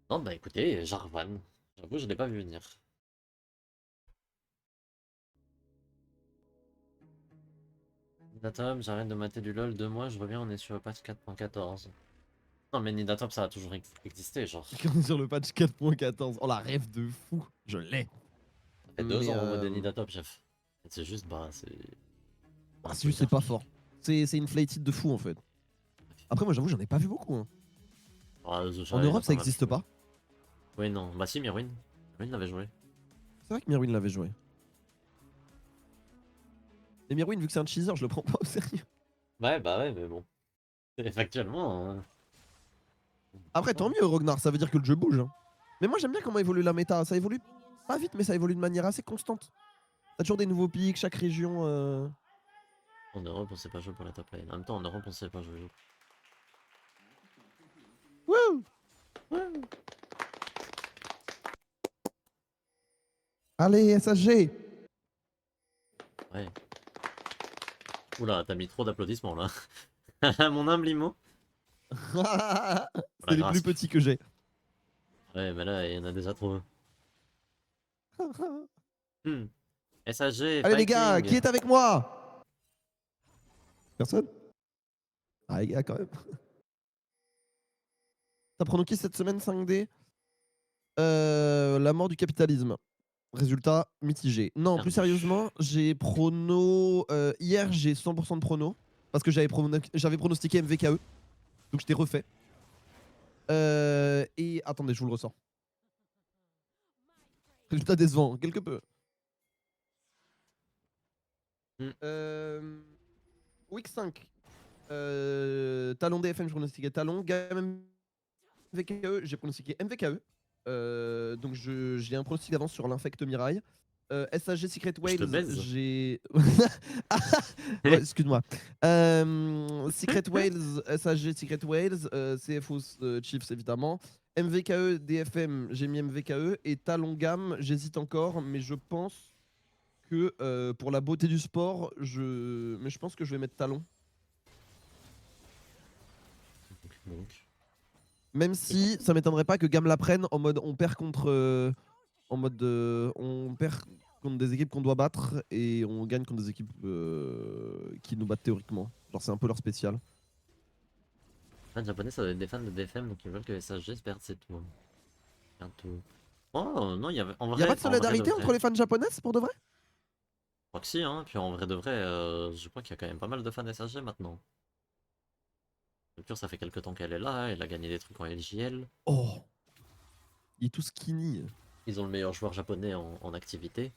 Non, bah écoutez, Jarvan. J'avoue, je l'ai pas vu venir. Nidatop, j'arrête de mater du LoL 2 mois, je reviens, on est sur le patch 4.14. Non, mais Nidatop, ça a toujours existé, genre. Quand on est sur le patch 4.14. Oh la rêve de fou. Je l'ai. Ça fait 2 Mais ans en mode Nidatop, chef. C'est juste, bah, c'est. ah, Un c'est peu juste, c'est pas dark. fort. C'est inflated de fou en fait. Après, moi j'avoue, j'en ai pas vu beaucoup. Hein. Ah, En Zushai, il a Europe, pas ça mal existe joué. pas. Oui, non. Bah si, Mirwin. Mirwin l'avait joué. C'est vrai que Mirwin l'avait joué. Mais Mirwin, vu que c'est un cheeser, je le prends pas au sérieux. Ouais, bah ouais, mais bon. Factuellement. Après, tant mieux, Rognar, ça veut dire que le jeu bouge. Hein. Mais moi j'aime bien comment évolue la méta. Ça évolue pas vite, mais ça évolue de manière assez constante. T'as toujours des nouveaux pics, chaque région. En Europe, on sait pas jouer pour la top lane. En même temps, en Europe, on sait pas jouer. Wouh. Allez, SHG. Ouais. Oula, t'as mis trop d'applaudissements là. Mon humble Imo. C'est La les plus grasp. petits que j'ai. Ouais, mais là, il y en a déjà trop. Hmm. SAG, Allez les gars, qui fighting. est avec moi? Personne? Ah les gars, quand même. T'as prono qui cette semaine 5D? La mort du capitalisme. Résultat mitigé. Non, plus Perdu. sérieusement, j'ai prono. Hier, j'ai 100% de prono. Parce que j'avais pronostiqué MVKE. Donc je t'ai refait. Et attendez, je vous le ressors. Résultat décevant, quelque peu. Hmm. Week 5. Talon DFM, je pronostiquais Talon. Gamme MVKE, j'ai pronostiqué MVKE. Donc j'ai un pronostic d'avance sur l'Infect Mirail. SAG Secret Je te Whales, baise. j'ai. Ouais, excuse-moi. Secret Whales, SAG Secret Whales, CFO Chiefs évidemment. MVKE, DFM, j'ai mis MVKE. Et Talon Gamme, j'hésite encore, mais je pense que pour la beauté du sport, mais je pense que je vais mettre Talon. Donc. Même si ça m'étonnerait pas que Gamme la prenne en mode on perd contre. En mode on perd contre des équipes qu'on doit battre et on gagne contre des équipes qui nous battent théoriquement. Genre c'est un peu leur spécial. Les japonais, ça doit être des fans de DFM, donc ils veulent que SAG se perde, c'est tout. Bientôt. Oh non, il y avait. Il y a pas de En vrai de solidarité vrai. entre les fans japonaises pour de vrai? Je crois que si, hein. Puis en vrai de vrai, je crois qu'il y a quand même pas mal de fans SAG maintenant. Culture, ça fait quelques temps qu'elle est là, elle a gagné des trucs en LJL. Oh, il est tout skinny. Ils ont le meilleur joueur japonais en activité.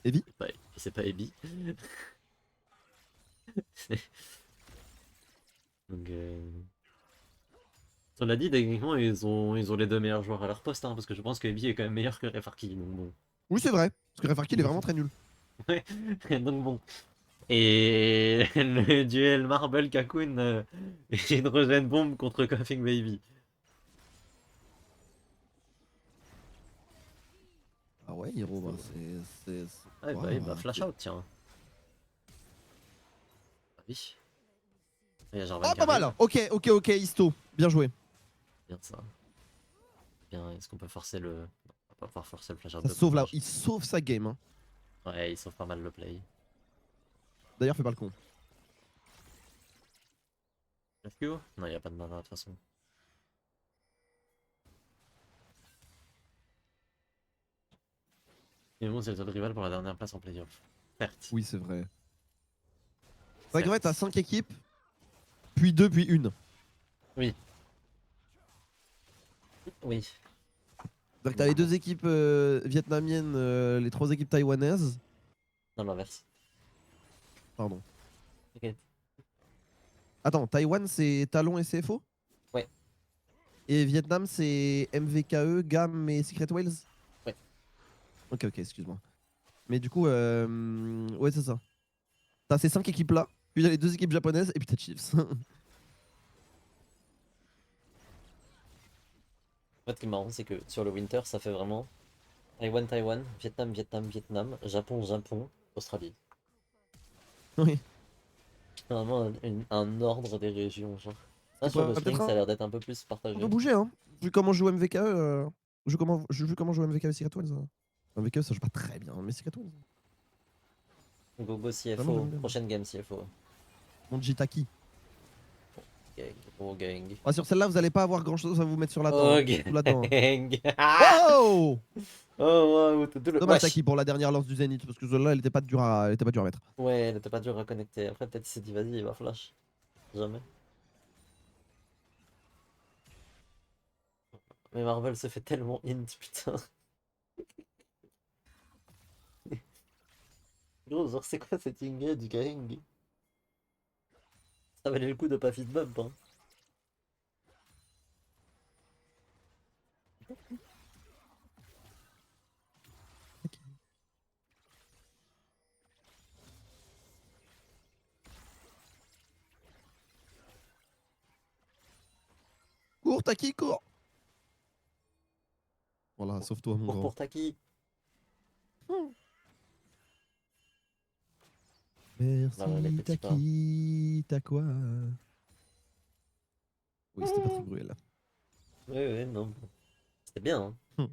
Evie? C'est pas Ebi. Donc, cela dit, techniquement, ils ont les deux meilleurs joueurs à leur poste, hein, parce que je pense que Ebi est quand même meilleur que Refarki. Donc bon. Oui c'est vrai, parce que Refarki il est vraiment très nul. Ouais, donc bon. Et le duel Marble Kakun Hydrogène Bombe contre Coughing Baby. Ah ouais Hiro, bah, Ouais, bah, ouais, oui, bah bah, flash out, tiens. Ah oui. Il y a Jarvan ah qui pas arrive. mal. Ok Isto, bien joué. Bien ça. Bien, est-ce qu'on peut forcer le. Non, on va pas pouvoir forcer le flash out Ça de sauve dommage. il sauve sa game. Hein. Ouais, il sauve pas mal le play. D'ailleurs fais pas le con. FQ? Non, il n'y a pas de mana de toute façon. Et bon, c'est le seul rival pour la dernière place en playoff. Certes. Oui c'est vrai. C'est vrai qu'en fait t'as Certes. 5 équipes, puis 2, puis 1. Oui. Oui. C'est-à-dire que t'as les 2 équipes vietnamiennes, les 3 équipes taïwanaises. Non, l'inverse. Pardon. Ok. Attends, Taïwan c'est Talon et CFO? Ouais. Et Vietnam c'est MVKE, GAM et Secret Whales? Ouais. Ok, ok, excuse-moi. Mais du coup, ouais, c'est ça. T'as ces 5 équipes là, puis t'as les 2 équipes japonaises, et puis t'as Chiefs. En fait, ce qui est marrant, c'est que sur le Winter, ça fait vraiment Taïwan, Taïwan, Vietnam, Vietnam, Vietnam, Japon, Japon, Australie. Oui. Vraiment un ordre des régions, genre. Ce Là, qui sur le pourrait Spring, peut-être ça a l'air d'être un peu plus un peu partagé. bouger, hein. Vu comment joue MVKE, vu comment joue MVKE et Secret Whales. MVKE ça joue pas très bien, mais Secret Whales, Gogo vraiment CFO, j'aime bien. prochaine game CFO. Mon Jitaki. Gang, gros gang. Ah, sur celle-là, vous allez pas avoir grand-chose à vous mettre sur la dent, Oh, hein. Ou là-dedans, hein. gang. Wow! Oh, wow, tout le... Dommage Wesh. Taki pour la dernière lance du Zénith, parce que celle-là, elle était pas dure à, elle était pas dure à mettre. Ouais, elle était pas dure à connecter. Après, peut-être il s'est dit, vas-y, il va flash. Jamais. Mais Marvel se fait tellement int, putain. Gros, genre, c'est quoi cette Ingrid, gang? Ça valait le coup de pas feed bump, hein. Cours Taki, cours! Voilà, sauve-toi mon Pour grand. Taki. Là, là, les Merci petits pas. Taki, t'as quoi? Oui, c'était Patrick Bruel. Ouais, ouais, non. C'était bien, hein. Hum.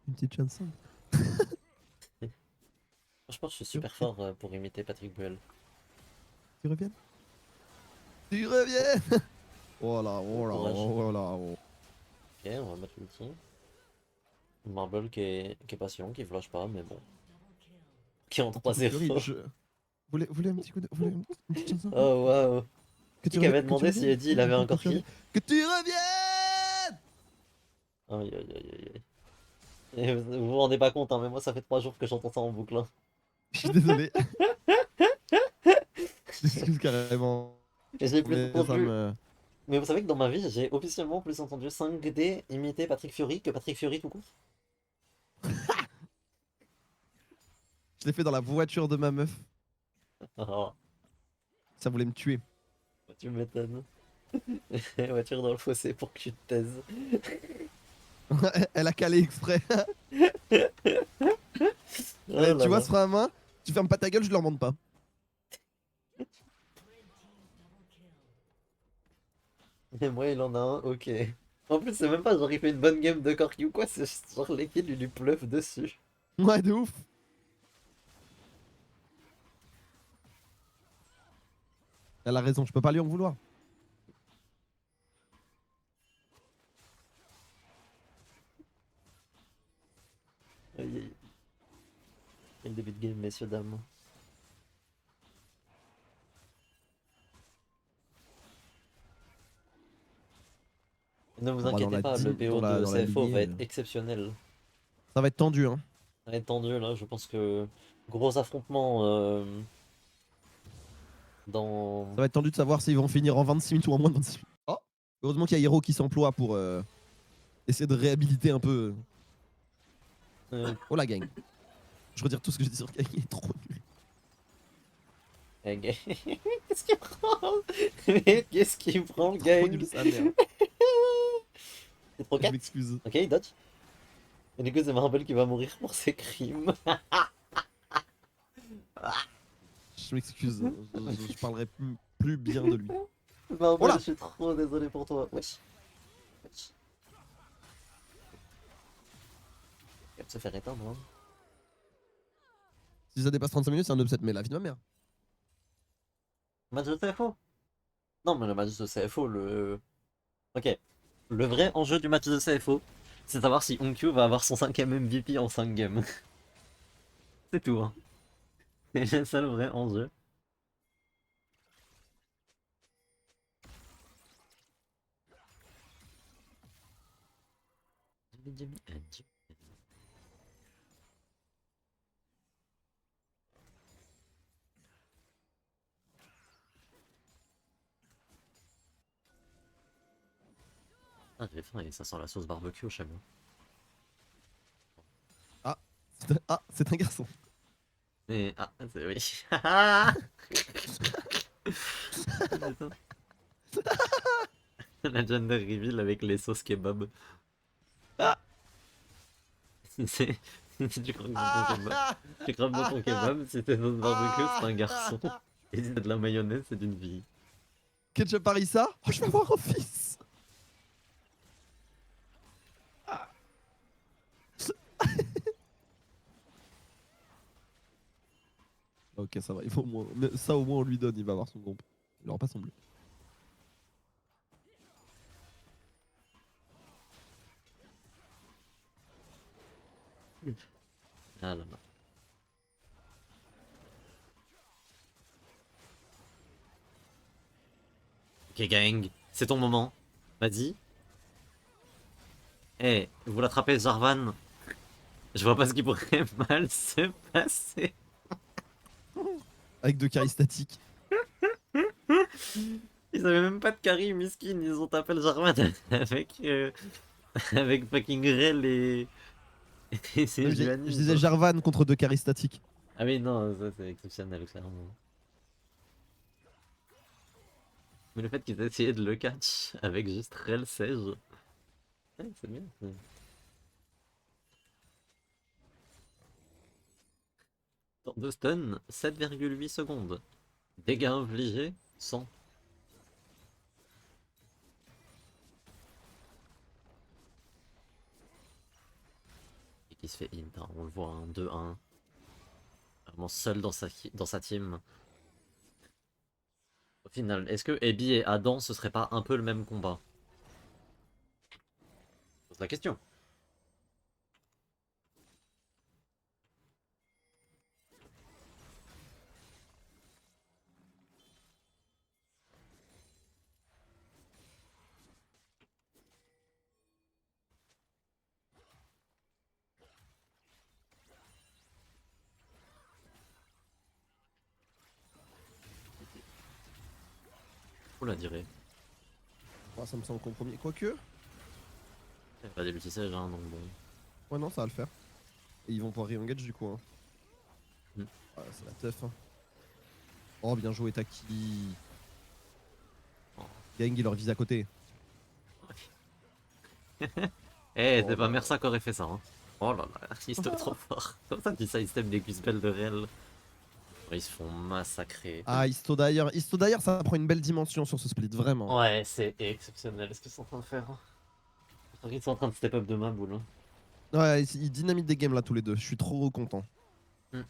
Une petite chanson. Franchement, je suis super fort pour imiter Patrick Bruel. Tu reviens? Tu reviens! Voilà, Bon voilà, courage. voilà. Oh. Ok, on va mettre l'ulti. Marble qui est patient, qui flash pas, mais bon. Qui est en Un petit coup de furie. 3-0. Vous voulez un petit coup de... vous voulez une petite chanson? Oh waouh. Que Qui tu avait reviennes? Que tu demandé si reviennes? Eddie il avait Que encore tu reviennes? qui? Que tu reviennes! Aïe aïe aïe aïe aïe. Et vous vous rendez pas compte, hein, mais moi ça fait 3 jours que j'entends ça en boucle, hein. Je suis désolé. Je m'excuse carrément. Et j'ai plus Mais ça entendu. me... Mais vous savez que dans ma vie, j'ai officiellement plus entendu 5D imiter Patrick Fury que Patrick Fury tout court. Je l'ai fait dans la voiture de ma meuf. Oh, Ça voulait me tuer. tu m'étonnes. Voiture dans le fossé pour que tu te taises. Elle a calé exprès. Oh Tu là vois là. ce frein à main? Tu fermes pas ta gueule, je leur demande pas. Et moi, il en a un, ok. En plus, c'est même pas genre il fait une bonne game de Corki ou quoi, c'est juste genre les kills, il lui pleuve dessus. Ouais, de ouf. Elle a raison, je peux pas lui en vouloir. Aïe, aïe. Quel début de game, messieurs, dames. Ne vous On va dans inquiétez la, pas, le PO de dans la CFO va lignée. être exceptionnel. Ça va être tendu, hein. Ça va être tendu là, je pense que gros affrontement Ça dans. va être tendu de savoir s'ils vont finir en 26 minutes ou en moins de 26 minutes. Oh, heureusement qu'il y a Hiro qui s'emploie pour essayer de réhabiliter un peu. Oh la gang. Je retire tout ce que j'ai dit sur Gang, il est trop nul. Qu'est-ce qu'il prend? Mais qu'est-ce qu'il prend, Trop gang? nul sa mère. C'est trop Je 4. m'excuse. Ok, il dodge. Et du coup, c'est Marble qui va mourir pour ses crimes. Je m'excuse. Je parlerai plus bien de lui. Oh Marble, je là! suis trop désolé pour toi. Wesh. Wesh. Il va se faire éteindre, hein. Si ça dépasse 35 minutes, c'est un upset, mais la vie de ma mère. Match de CFO? Non, mais le match de CFO, le. Ok. Le vrai enjeu du match de CFO, c'est de savoir si Onkyo va avoir son 5ème MVP en 5 games. C'est tout, hein. C'est ça le vrai enjeu. Ah, j'ai faim et ça sent la sauce barbecue au chameau. Ah, c'est un garçon. Mais ah, c'est oui. Putain. La gender reveal avec les sauces kebab. Ah, C'est si tu croques dans ton kebab. Tu croques dans ton kebab, si t'es sauce barbecue, c'est un garçon. Et si t'as de la mayonnaise, c'est une fille. Ketchup Harissa. Oh, je vais avoir un fils. Ok, ça va. Il faut au moins... mais ça, au moins, on lui donne. Il va avoir son groupe. Il aura pas son bleu. Ah là là. Ok, gang, c'est ton moment. Vas-y. Eh, vous l'attrapez, Jarvan. Je vois pas ce qui pourrait mal se passer. Avec deux carrés statiques. Ils avaient même pas de carry, miskin. Ils ont tapé le Jarvan avec, avec fucking Rel et Non, c'est je Juani. disais Jarvan contre deux carrés statiques. Ah oui, non, ça c'est exceptionnel, clairement. Mais le fait qu'ils aient essayé de le catch avec juste Rel Sage, ouais, c'est bien. Temps de stun, 7,8 secondes. Dégâts infligés, 100. Et qui se fait int, hein, on le voit, hein, 2-1. Vraiment seul dans sa team. Au final, est-ce que Abby et Adam, ce serait pas un peu le même combat? Pose la question. Faut la dirait. Ouais, ça me semble compromis. Quoique. Pas des petits sièges, hein, donc bon. Ouais, non, ça va le faire. Et ils vont pouvoir re-engage du coup. Hein. Hmm. Ouais, c'est la teuf. Hein. Oh, bien joué, Taki. Oh. Gang, il leur vise à côté. Eh, Oh c'est pas là. Mersa qui aurait fait ça, hein. Oh là là, ils sont trop forts. Comme ça, tu sidestep des Q-spells de Rel. Oh, ils se font massacrer. Ah, Isto d'ailleurs. Isto d'ailleurs, ça prend une belle dimension sur ce split, vraiment. Ouais, c'est exceptionnel ce qu'ils sont en train de faire. Ils sont en train de step up de ma boule. Hein. Ouais, ils dynamitent des games là tous les deux. Je suis trop content. Hmm.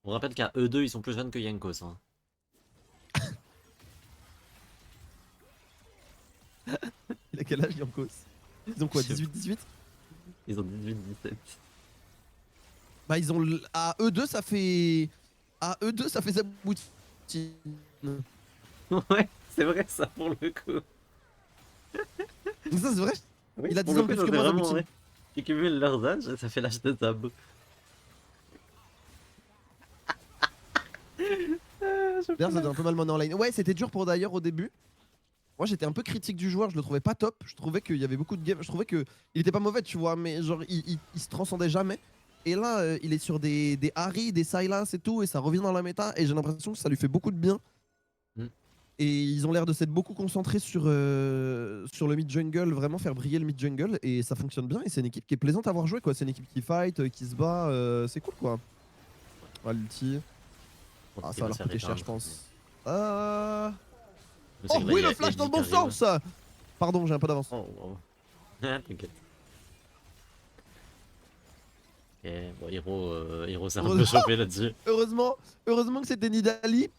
On rappelle qu'à eux deux, ils sont plus jeunes que Yankos. Hein. Il a quel âge, Yankos? Ils ont quoi, 18-18? Ils ont 18-17. Bah, ils ont. À eux deux, ça fait. À eux deux, ça fait Zaboutine. Ouais, c'est vrai ça pour le coup. Ça, c'est vrai? Oui, Il a pour 10 le ans de coup, plus ça que c'est moi, vraiment Zaboutine. vrai. Tu cumules leurs âges et ça fait l'âge de Zab. D'ailleurs, ça faisait un peu mal mener en lane. Ouais, c'était dur pour d'ailleurs au début. Moi, j'étais un peu critique du joueur, je le trouvais pas top. Je trouvais qu'il y avait beaucoup de games. Je trouvais qu'il était pas mauvais, tu vois, mais genre, il se transcendait jamais. Et là, il est sur des Harry, des Sylas et tout, et ça revient dans la méta. Et j'ai l'impression que ça lui fait beaucoup de bien. Mm. Et ils ont l'air de s'être beaucoup concentrés sur le mid-jungle, vraiment faire briller le mid-jungle. Et ça fonctionne bien. Et c'est une équipe qui est plaisante à voir jouer, quoi. C'est une équipe qui fight, qui se bat. C'est cool, quoi. Ah, l'ulti. Ah, ça va leur coûter cher, je pense. Je sais Oh que là, oui, il y a le flash dans Eddie le qui bon arrive. sens. Pardon, j'ai un peu d'avance. Oh, wow. Ah, t'inquiète. Ok, bon, Hiro s'est un peu chauffé là-dessus. Heureusement que c'était Nidali.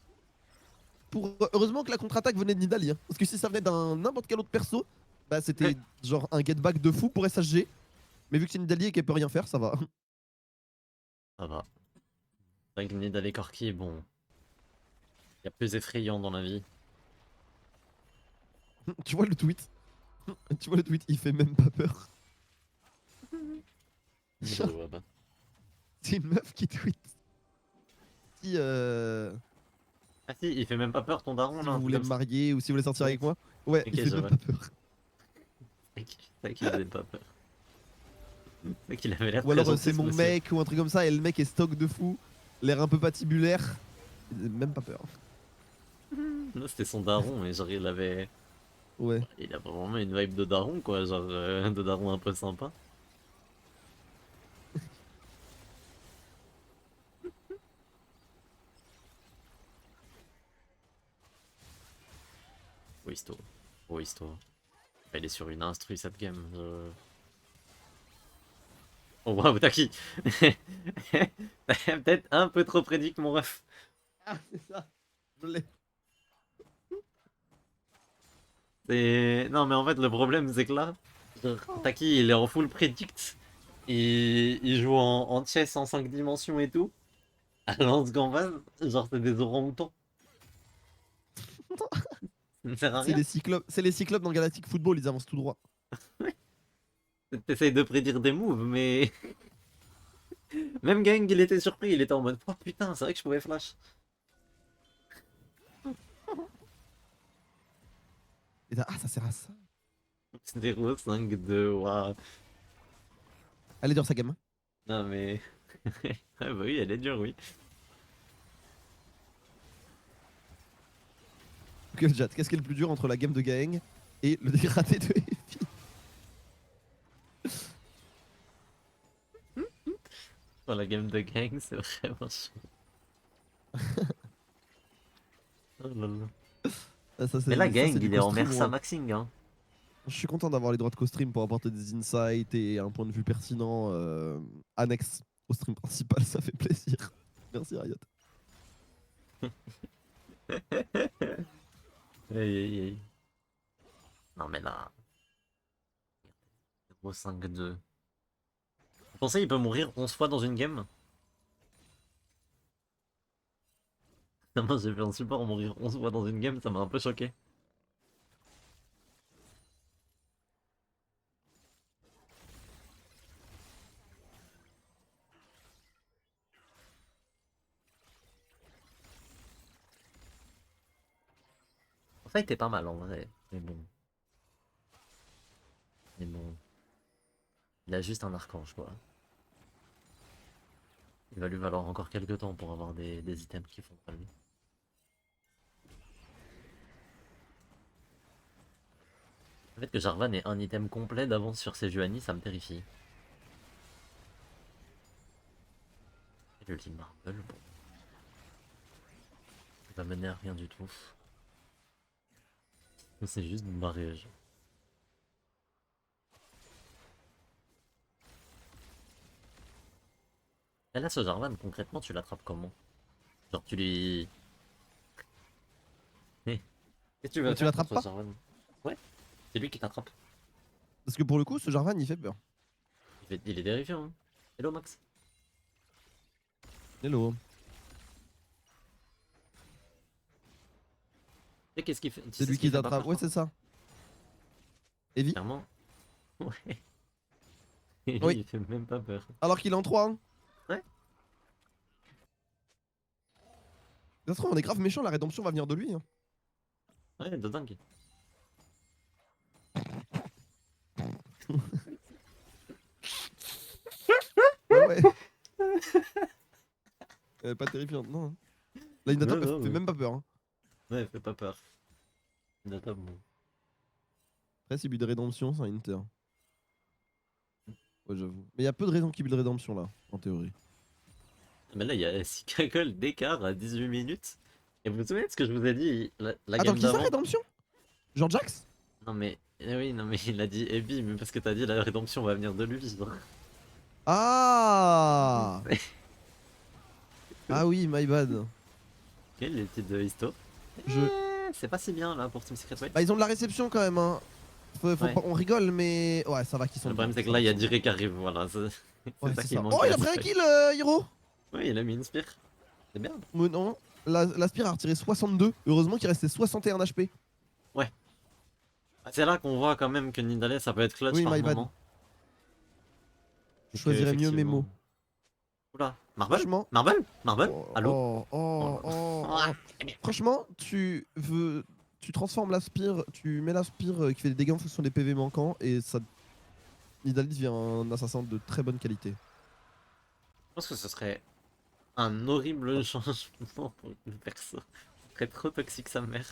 Heureusement que la contre-attaque venait de Nidali. Hein. Parce que si ça venait d'un n'importe quel autre perso, bah c'était genre un get back de fou pour SHG. Mais vu que c'est Nidali et qu'elle peut rien faire, ça va. Ça va. C'est vrai que Nidale Corki, bon, il y a plus effrayant dans la vie. Tu vois le tweet? Tu vois le tweet, il fait même pas peur. Je le vois pas. C'est une meuf qui tweet. Si, Ah si, il fait même pas peur ton daron si là, un vous truc voulez comme me ça. marier ou si vous voulez sortir Ouais. avec moi. Ouais, Ok, il fait je même vois. pas peur. C'est vrai qu'il faisait pas peur. C'est vrai qu'il avait l'air Ou très alors gentil c'est ce mon monsieur. mec ou un truc comme ça et le mec est stock de fou. L'air un peu patibulaire. Même pas peur. Là c'était son daron et genre il avait... Ouais. Il a vraiment une vibe de daron quoi, genre de daron un peu sympa. Oh histo. Oh histo. Elle est sur une instru cette game. Oh waouh, t'as qui? T'as peut-être un peu trop prédict mon ref. Ah, c'est ça. Je l'ai. Non mais en fait le problème c'est que là, genre, Taki il est en full predict. Il joue en chess en 5 dimensions et tout. À Lance Gambas, genre c'est des orang-outans. Ça ne sert à rien. C'est les cyclopes dans Galactic Football, ils avancent tout droit. T'essayes de prédire des moves, mais même Gang il était surpris, il était en mode oh putain, c'est vrai que je pouvais flash. Ah, ça sert à ça. 0-5-2, waouh. Elle est dure sa gamme. Non mais. Ah bah oui, elle est dure, oui. Ok, chat, qu'est-ce qui est le plus dur entre la game de Gaeng et le dégradé de Efi? Dans la game de Gang, c'est vraiment chaud. Oh là là. Ah, Mais là, ça, Gang, c'est du il est en co-stream. Mersa Maxing, hein. Je suis content d'avoir les droits de co-stream pour apporter des insights et un point de vue pertinent annexe au stream principal, ça fait plaisir. Merci Riot. Aïe aïe aïe. Non mais là. 0-5-2. Vous pensez qu'il peut mourir 11 fois dans une game? Non, moi j'ai vu un support mourir 11 fois dans une game, ça m'a un peu choqué. En fait, il était pas mal en vrai. Mais bon. Mais bon. Il a juste un archange quoi. Il va lui valoir encore quelques temps pour avoir des items qui font pas lui. Le fait que Jarvan ait un item complet d'avance sur ses Juani, ça me terrifie. Et l'ultime Marble, bon. Ça va mener à rien du tout. C'est juste du mariage. Et là, ce Jarvan, concrètement, tu l'attrapes comment? Genre, tu lui... Qu'est-ce que tu veux Mais tu faire l'attrapes contre ce pas? Jarvan? Ouais, c'est lui qui t'attrape. Parce que pour le coup, ce Jarvan il fait peur. Il est terrifiant, hein. Hello, Max. Hello. Et qu'est-ce qu'il fait? Tu C'est sais lui ce qu'il qui fait pas t'attrape. peur, Ouais, toi? c'est ça. Evie? Clairement. Ouais. Et lui, Oui. il fait même pas peur. Alors qu'il est en 3. Hein. Ouais. Ça se trouve, on est grave méchant, la rédemption va venir de lui. Hein. Ouais, de dingue. Ouais, ouais. Pas terrifiante, non. Hein. Là, une attaque, Ouais, elle fait ouais. même pas peur. Hein. Ouais, fais pas peur. Data, bon. Après, si build rédemption, c'est un Inter. Ouais, j'avoue. Mais il y a peu de raisons qui build rédemption là, en théorie. Mais là, il y a 6 cacoles d'écart à 18 minutes. Et vous vous souvenez de ce que je vous ai dit la Attends, game qui ça, d'avant? rédemption? Genre Jax? Non mais, oui, non mais il a dit Ebi, mais parce que t'as dit la rédemption va venir de lui. Genre. Ah Ah oui, my bad. Ok, les titres de Histo. Je... C'est pas si bien là pour Team Secret Way. Bah, ils ont de la réception quand même. Hein. Ouais. On rigole, mais ouais, ça va qu'ils sont Le problème bien, c'est que ça là va il y a qu'ils sont Diré qui arrive, voilà. C'est bien. Ouais, ça c'est qui ça. manque Oh, il à a pris un Spike. kill, Hiro. Ouais, il a mis une spire. C'est bien. Mais non, l'Aspire a retiré 62. Heureusement qu'il restait 61 HP. Ouais, C'est là qu'on voit quand même que Nidalee ça peut être clutch Oui, par my bad. moment. Je Et que, choisirais mieux mes effectivement... mots. Oula, Marble? Franchement. Marble? Marble? Oh, Allô? oh, Oh oh, là oh, là. oh. Franchement, tu transformes l'aspire, tu mets l'aspire qui fait des dégâts en fonction des PV manquants et ça. Nidalee devient un assassin de très bonne qualité. Je pense que ce serait un horrible changement pour le perso. Ce serait trop toxique sa mère.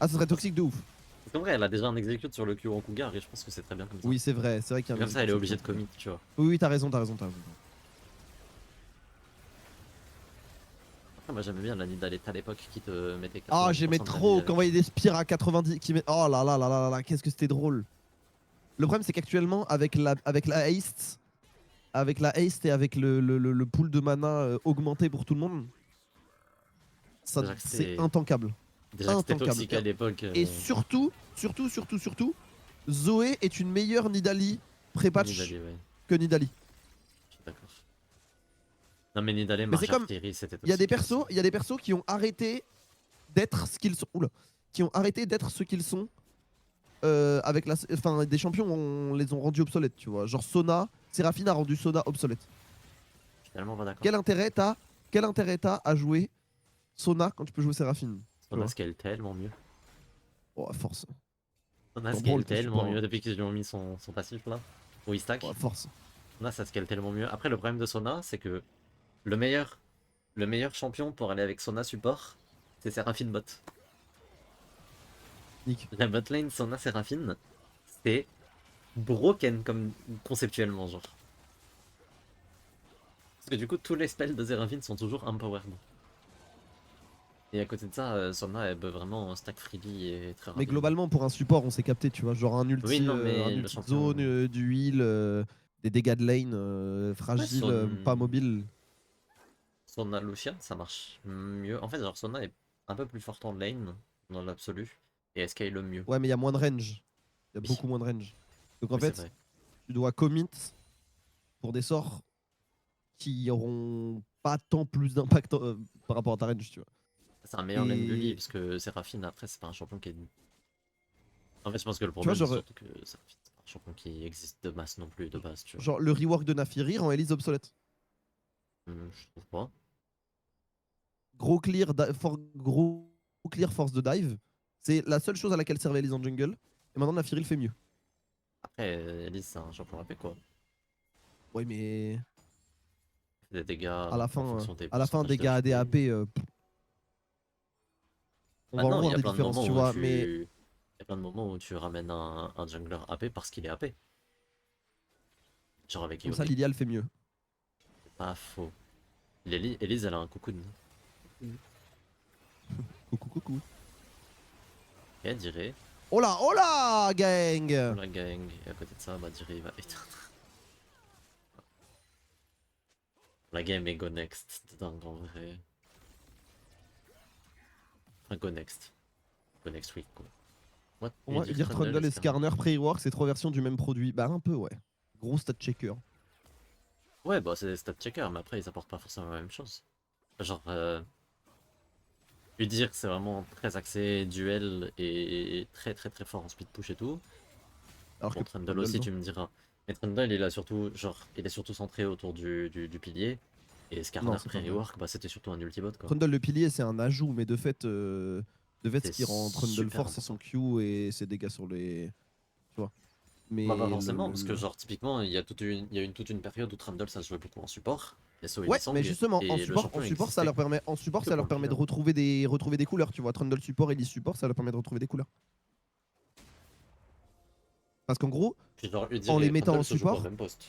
Ah, ça serait toxique de ouf. Parce qu'en vrai, elle a déjà un execute sur le Q en Cougar et je pense que c'est très bien comme ça. Oui, c'est vrai qu'il y Et a un comme ça, elle est exécution obligée qui de est cool. commit, tu vois. Oui, t'as raison, t'as raison, t'as raison. Après, moi j'aimais bien la Nidalee à l'époque qui te mettait 90% Ah, j'aimais de la vie trop avec. quand on voyait des spires à 90 qui met. Oh là là là là là, qu'est-ce que c'était drôle. Le problème, c'est qu'actuellement, avec la haste et avec le pool de mana augmenté pour tout le monde, Déjà que c'est c'était intankable. Intankable. toxique à l'époque. Et surtout, Zoé est une meilleure Nidalee pré-patch Nidalee, ouais. que Nidalee. Je suis d'accord. Non, mais Nidalee, Mais c'est Marge comme. Artillery, c'était Il y a des toxique aussi. persos, il y a des persos qui ont arrêté d'être ce qu'ils sont. Oula. Qui ont arrêté d'être ce qu'ils sont. Avec la. Enfin, des champions, on les ont rendus obsolètes, tu vois. Genre Sona, Séraphine a rendu Sona obsolète. Je suis tellement pas d'accord. Quel intérêt t'as à jouer Sona quand tu peux jouer Séraphine? Sona scale tellement mieux. Oh, à force. Sona Genre, scale Brawl, ton tellement support. mieux depuis qu'ils lui ont mis son passif là. Où il stack. Oh, à force. Sona ça scale tellement mieux. Après, le problème de Sona, c'est que le meilleur champion pour aller avec Sona support, c'est Séraphine bot. Nick. La bot lane Sona Séraphine, c'est broken comme conceptuellement, genre. Parce que du coup, tous les spells de Séraphine sont toujours empowered. Et à côté de ça, Sona elle peut vraiment stack freely et très Mais rapidement. globalement, pour un support, on s'est capté, tu vois. Genre un ulti, Oui, non, mais un le ulti de champion. zone, du heal, des dégâts de lane, Ouais, fragile, pas mobile. Sona Lucian, ça marche mieux. En fait, genre Sona est un peu plus forte en lane, dans l'absolu, et elle scale le mieux. Ouais, mais il y a moins de range. Il y a Oui, beaucoup moins de range. Donc en oui c'est fait, vrai. tu dois commit pour des sorts qui auront pas tant plus d'impact par rapport à ta range, tu vois. C'est un meilleur lane bully, Et parce que Seraphine, après, c'est pas un champion qui est. En fait, je pense que le tu vois, problème, c'est surtout que Seraphine, c'est pas un champion qui existe de masse non plus, de base, tu vois. genre le rework de Naafiri rend Elise obsolète. Je trouve pas. Gros clear force de dive. C'est la seule chose à laquelle servait Elise en jungle. Et maintenant Naafiri le fait mieux. Après, Elise, c'est un champion AP, quoi. Ouais, mais Il fait des dégâts à la en fin, fonction des des pourcentages de gars HP. ADAP, on va Maintenant, il y voir a des plein de différences, moments tu où vois. tu. Mais Il y a plein de moments où tu ramènes un jungler AP parce qu'il est AP. Genre avec comme ça, Yone. Lilia le fait mieux. C'est pas faux. Elise, elle a un cocoon. Coucou, coucou. Et elle dirait. Oh là, gang! Oh la gang. Et à côté de ça, bah dirait il va éteindre. La game est go next. C'est dingue en vrai. Enfin, go next. Go next week quoi. What? Pour moi, dire Trundle et Skarner pré-rework, c'est 3 versions du même produit. Bah, un peu, ouais. Gros stat checker. Ouais, bah c'est des stat checkers, mais après ils apportent pas forcément la même chose. Genre, lui dire que c'est vraiment très axé duel et très très très fort en speed push et tout. Alors Bon, que Trundle aussi, non. tu me diras. Mais Trundle, il a surtout, genre, il est surtout centré autour du pilier. Et Skarner Non, c'est pas vrai. pré-rework, bah c'était surtout un ultibot quoi. Trundle le pilier, c'est un ajout, mais ce C'est qui rend Trundle super fort, c'est son important. Q et ses dégâts sur les. Tu vois. Bah pas Mais forcément, parce que genre typiquement, il y a toute une période où Trundle ça se jouait beaucoup en support. Et so il ouais, mais Sang, justement, et le champion ça existait leur permet, que pour le de pire. retrouver des couleurs, tu vois. Trundle support et Elise support, ça leur permet de retrouver des couleurs. Parce qu'en gros, Puis genre, lui en dire, les et mettant en Trundle se joue pas au support, même poste.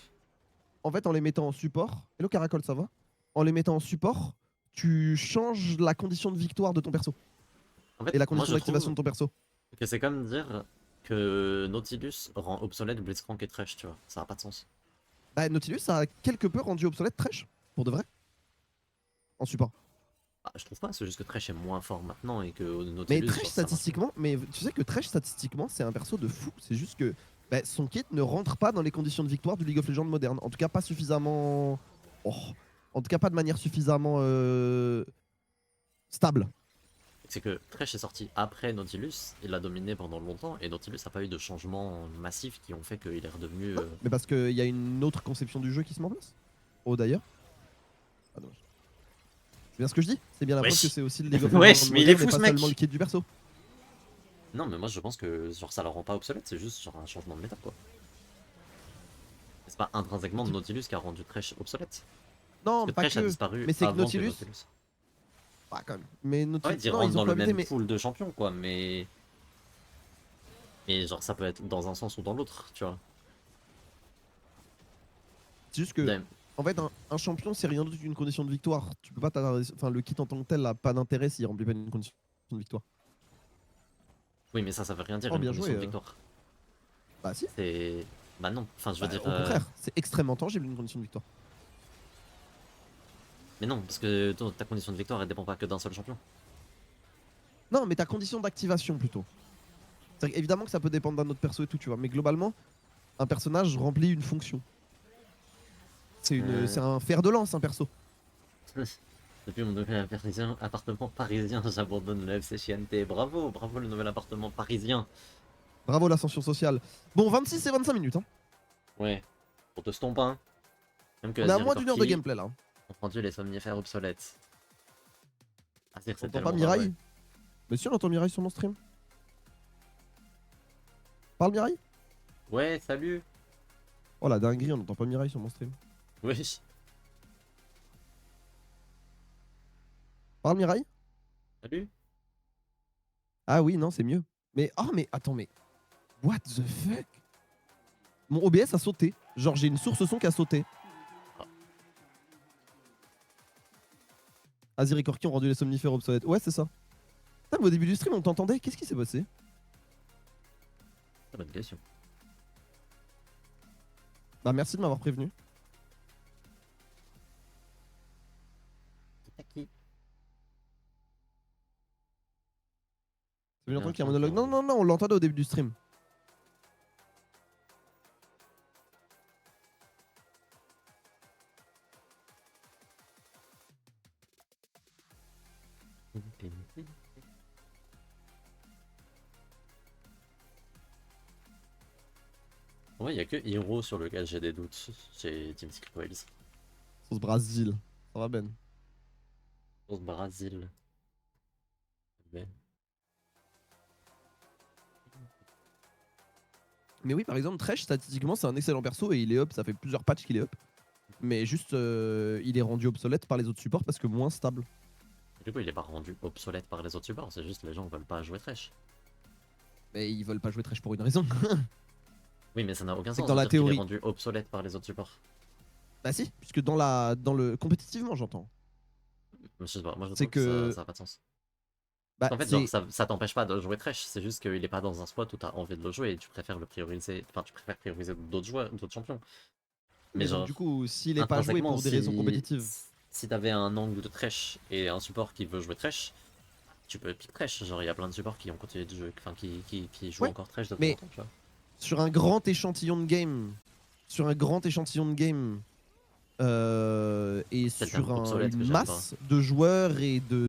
en fait, en les mettant en support, hello Caracol, ça va? En les mettant en support, tu changes la condition de victoire de ton perso En et fait, la moi condition je d'activation trouve de ton perso. que c'est comme dire que Nautilus rend obsolète Blitzcrank et Thresh, tu vois. Ça a pas de sens. Bah, Nautilus, ça a quelque peu rendu obsolète Thresh, pour de vrai, en support. Bah, je trouve pas, c'est juste que Thresh est moins fort maintenant et que Mais Nautilus, Thresh genre, ça marche bien. statistiquement, mais tu sais que Thresh statistiquement, c'est un perso de fou. C'est juste que bah, son kit ne rentre pas dans les conditions de victoire du League of Legends moderne. En tout cas, pas suffisamment. Oh. En tout cas, pas de manière suffisamment stable. c'est que Thresh est sorti après Nautilus, il l'a dominé pendant longtemps, et Nautilus n'a pas eu de changements massifs qui ont fait qu'il est redevenu. Non, mais parce qu'il y a une autre conception du jeu qui se met en place. Oh d'ailleurs. Ah, dommage. C'est bien ce que je dis. C'est bien la preuve Wesh. que c'est aussi le League of Wesh, Legends mais il est moderne fou, et ce pas mec. seulement le kit du perso. Non, mais moi je pense que genre, ça la rend pas obsolète, c'est juste genre un changement de méta quoi. C'est pas intrinsèquement Nautilus qui a rendu Thresh obsolète. Non, Parce que pas Thresh a que. disparu Mais c'est que avant Nautilus. Bah quand même. Mais Ouais, Nautilus. d'y Non, rentre ils ont dans le cohabité, même mais. pool de champions quoi, mais. Mais genre ça peut être dans un sens ou dans l'autre, tu vois. C'est juste que. Dame. En fait, un champion, c'est rien d'autre qu'une condition de victoire. Tu peux pas t'adresser. Enfin, le kit en tant que tel a pas d'intérêt s'il remplit pas une condition de victoire. Oui, mais ça veut rien dire Oh, une bien condition joué. de victoire. Bah si. C'est. Bah non, enfin je veux Bah, dire. au contraire, c'est extrêmement tangible une condition de victoire. Mais non, parce que ta condition de victoire elle dépend pas que d'un seul champion. Non, mais ta condition d'activation plutôt. Évidemment que ça peut dépendre d'un autre perso et tout, tu vois. Mais globalement, un personnage remplit une fonction. C'est un fer de lance, un perso. Depuis mon nouvel appartement parisien, j'abandonne le FC Chienté. Bravo, bravo le nouvel appartement parisien. Bravo l'ascension sociale. Bon, 26 et 25 minutes. Hein. Ouais, pour te stomper. Hein. Même que On est à Azir et moins d'une heure de Corki gameplay là. Hein. ont rendu les somnifères obsolètes. Azir, On c'est entend tellement pas Mirai vrai. Mais si on entend Mirai sur mon stream. Parle Mirai. Ouais, salut. Oh la dinguerie, on entend pas Mirai sur mon stream. Wesh. Parle Mirai. Salut. Ah oui, non, c'est mieux. Mais oh mais attends, mais what the fuck. Mon OBS a sauté. Genre j'ai une source son qui a sauté. Azir et Corki ont rendu les somnifères obsolètes. Ouais, c'est ça. Putain, mais au début du stream, on t'entendait. Qu'est-ce qui s'est passé? Ah, bonne question. Bah merci de m'avoir prévenu. C'est qui? Ça fait longtemps qu'il y a un monologue. Non, non, non, on l'entendait au début du stream. Ouais, il y a que Hero sur lequel j'ai des doutes chez Team Secret Wales. Sauce Brésil. Ça va Ben. Sauce Brésil. Ben. Mais oui, par exemple, Thresh, statistiquement, c'est un excellent perso et il est up. Ça fait plusieurs patchs qu'il est up. Mais juste, il est rendu obsolète par les autres supports parce que moins stable. Du coup, il est pas rendu obsolète par les autres supports, c'est juste les gens veulent pas jouer Thresh. Mais ils veulent pas jouer Thresh pour une raison. Oui, mais ça n'a aucun C'est sens que dans de la dire qu'il est théorie. rendu obsolète par les autres supports. Bah si, puisque dans le compétitivement, j'entends. Je sais pas, moi je C'est trouve que que. ça a pas de sens. Bah, En fait, genre, ça t'empêche pas de jouer Thresh, c'est juste qu'il est pas dans un spot où t'as envie de le jouer et tu préfères le prioriser. Enfin, tu préfères prioriser d'autres joueurs, d'autres champions. Mais mais donc, genre, du coup, s'il est pas joué intrinsèquement, pour des raisons compétitives. si t'avais un angle de Thresh et un support qui veut jouer Thresh, tu peux pick Thresh. Genre, il y a plein de supports qui ont continué de jouer, enfin, qui jouent Ouais, encore Thresh de temps mais en temps, tu vois. sur un grand échantillon de game. Sur un grand échantillon de game. Et C'est le terme sur obsolète que une j'aime pas. masse de joueurs et de